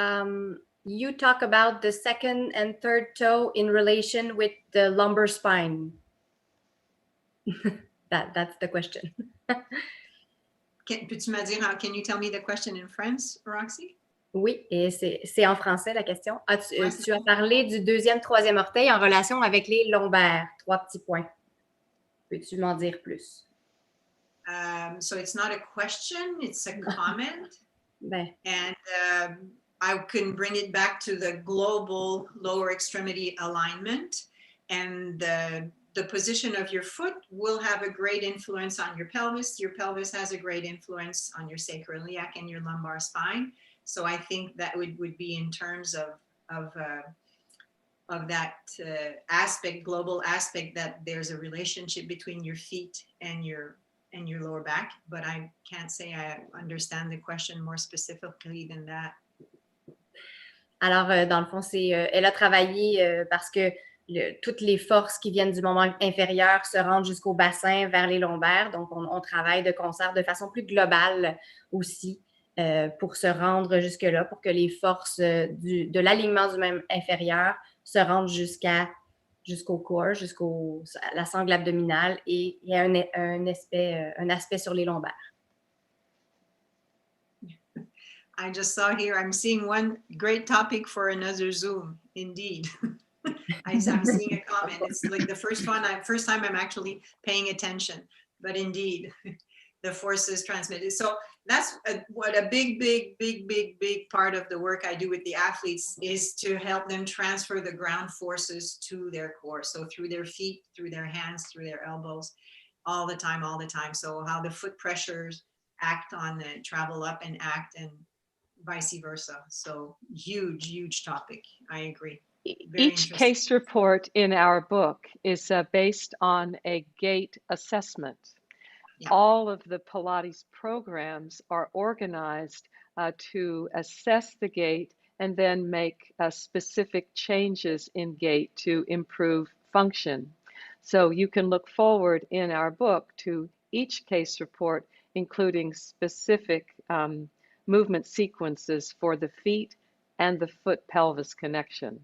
[SPEAKER 2] You talk about the second and third toe in relation with the lumbar spine. That's the question.
[SPEAKER 3] Peux-tu me dire, can you tell me the question in French, Roxy?
[SPEAKER 2] Oui, et c'est en français la question. Tu as parlé du deuxième, troisième orteil en relation avec les lombaires. 3 petits points. Peux-tu m'en dire plus?
[SPEAKER 3] So it's not a question, it's a comment.
[SPEAKER 2] Ben.
[SPEAKER 3] And I can bring it back to the global lower extremity alignment, and the position of your foot will have a great influence on your pelvis. Your pelvis has a great influence on your sacroiliac and your lumbar spine. So I think that would be in terms of that aspect, global aspect, that there's a relationship between your feet and your lower back. But I can't say I understand the question more specifically than that.
[SPEAKER 2] Alors, dans le fond, elle a travaillé parce que toutes les forces qui viennent du membre inférieur se rendent jusqu'au bassin vers les lombaires. Donc, on travaille de concert de façon plus globale aussi pour se rendre jusque-là, pour que les forces de l'alignement du membre inférieur se rendent jusqu'au corps, jusqu'à la sangle abdominale, et il y a un aspect sur les lombaires.
[SPEAKER 3] I just saw here, I'm seeing one great topic for another Zoom, indeed. I'm seeing a comment. It's like the first time I'm actually paying attention, but indeed, the forces transmitted. So that's what a big part of the work I do with the athletes is to help them transfer the ground forces to their core. So through their feet, through their hands, through their elbows, all the time. So how the foot pressures act on the travel up and act, and vice versa. So huge topic. I agree.
[SPEAKER 1] Each case report in our book is based on a gait assessment. Yeah. All of the Pilates programs are organized to assess the gait and then make specific changes in gait to improve function. So you can look forward in our book to each case report, including specific movement sequences for the feet and the foot-pelvis connections.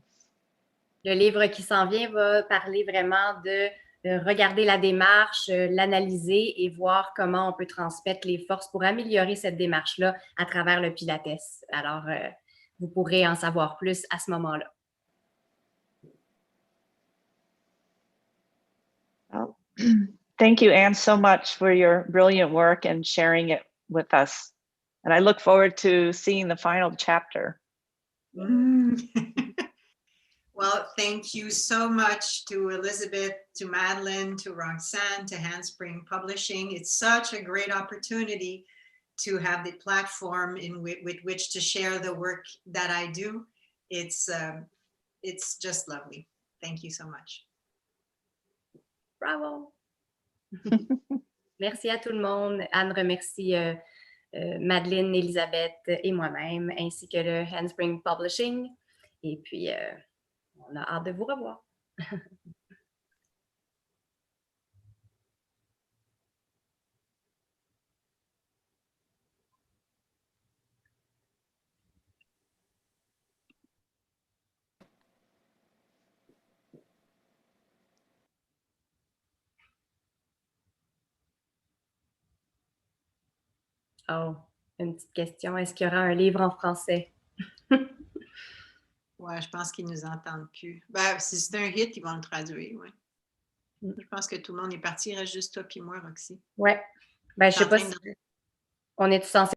[SPEAKER 2] Le livre qui s'en vient va parler vraiment de regarder la démarche, l'analyser et voir comment on peut transmettre les forces pour améliorer cette démarche-là à travers le Pilates. Alors, vous pourrez en savoir plus à ce moment-là.
[SPEAKER 4] Well, thank you, Anne, so much for your brilliant work and sharing it with us. And I look forward to seeing the final chapter.
[SPEAKER 3] Well, thank you so much to Elizabeth, to Madeline, to Roxane, to Handspring Publishing. It's such a great opportunity to have the platform with which to share the work that I do. It's just lovely. Thank you so much.
[SPEAKER 2] Bravo! Merci à tout le monde. Anne remercie Madeline, Elisabeth et moi-même, ainsi que le Handspring Publishing. Et puis, on a hâte de vous revoir. Oh, une petite question. Est-ce qu'il y aura un livre en français?
[SPEAKER 3] Ouais, je pense qu'ils ne nous entendent plus. Ben, si c'est un hit, ils vont le traduire, ouais. Je pense que tout le monde est parti. Il reste juste toi et moi, Roxy.
[SPEAKER 2] Ouais. Ben, je sais pas si on est tous censés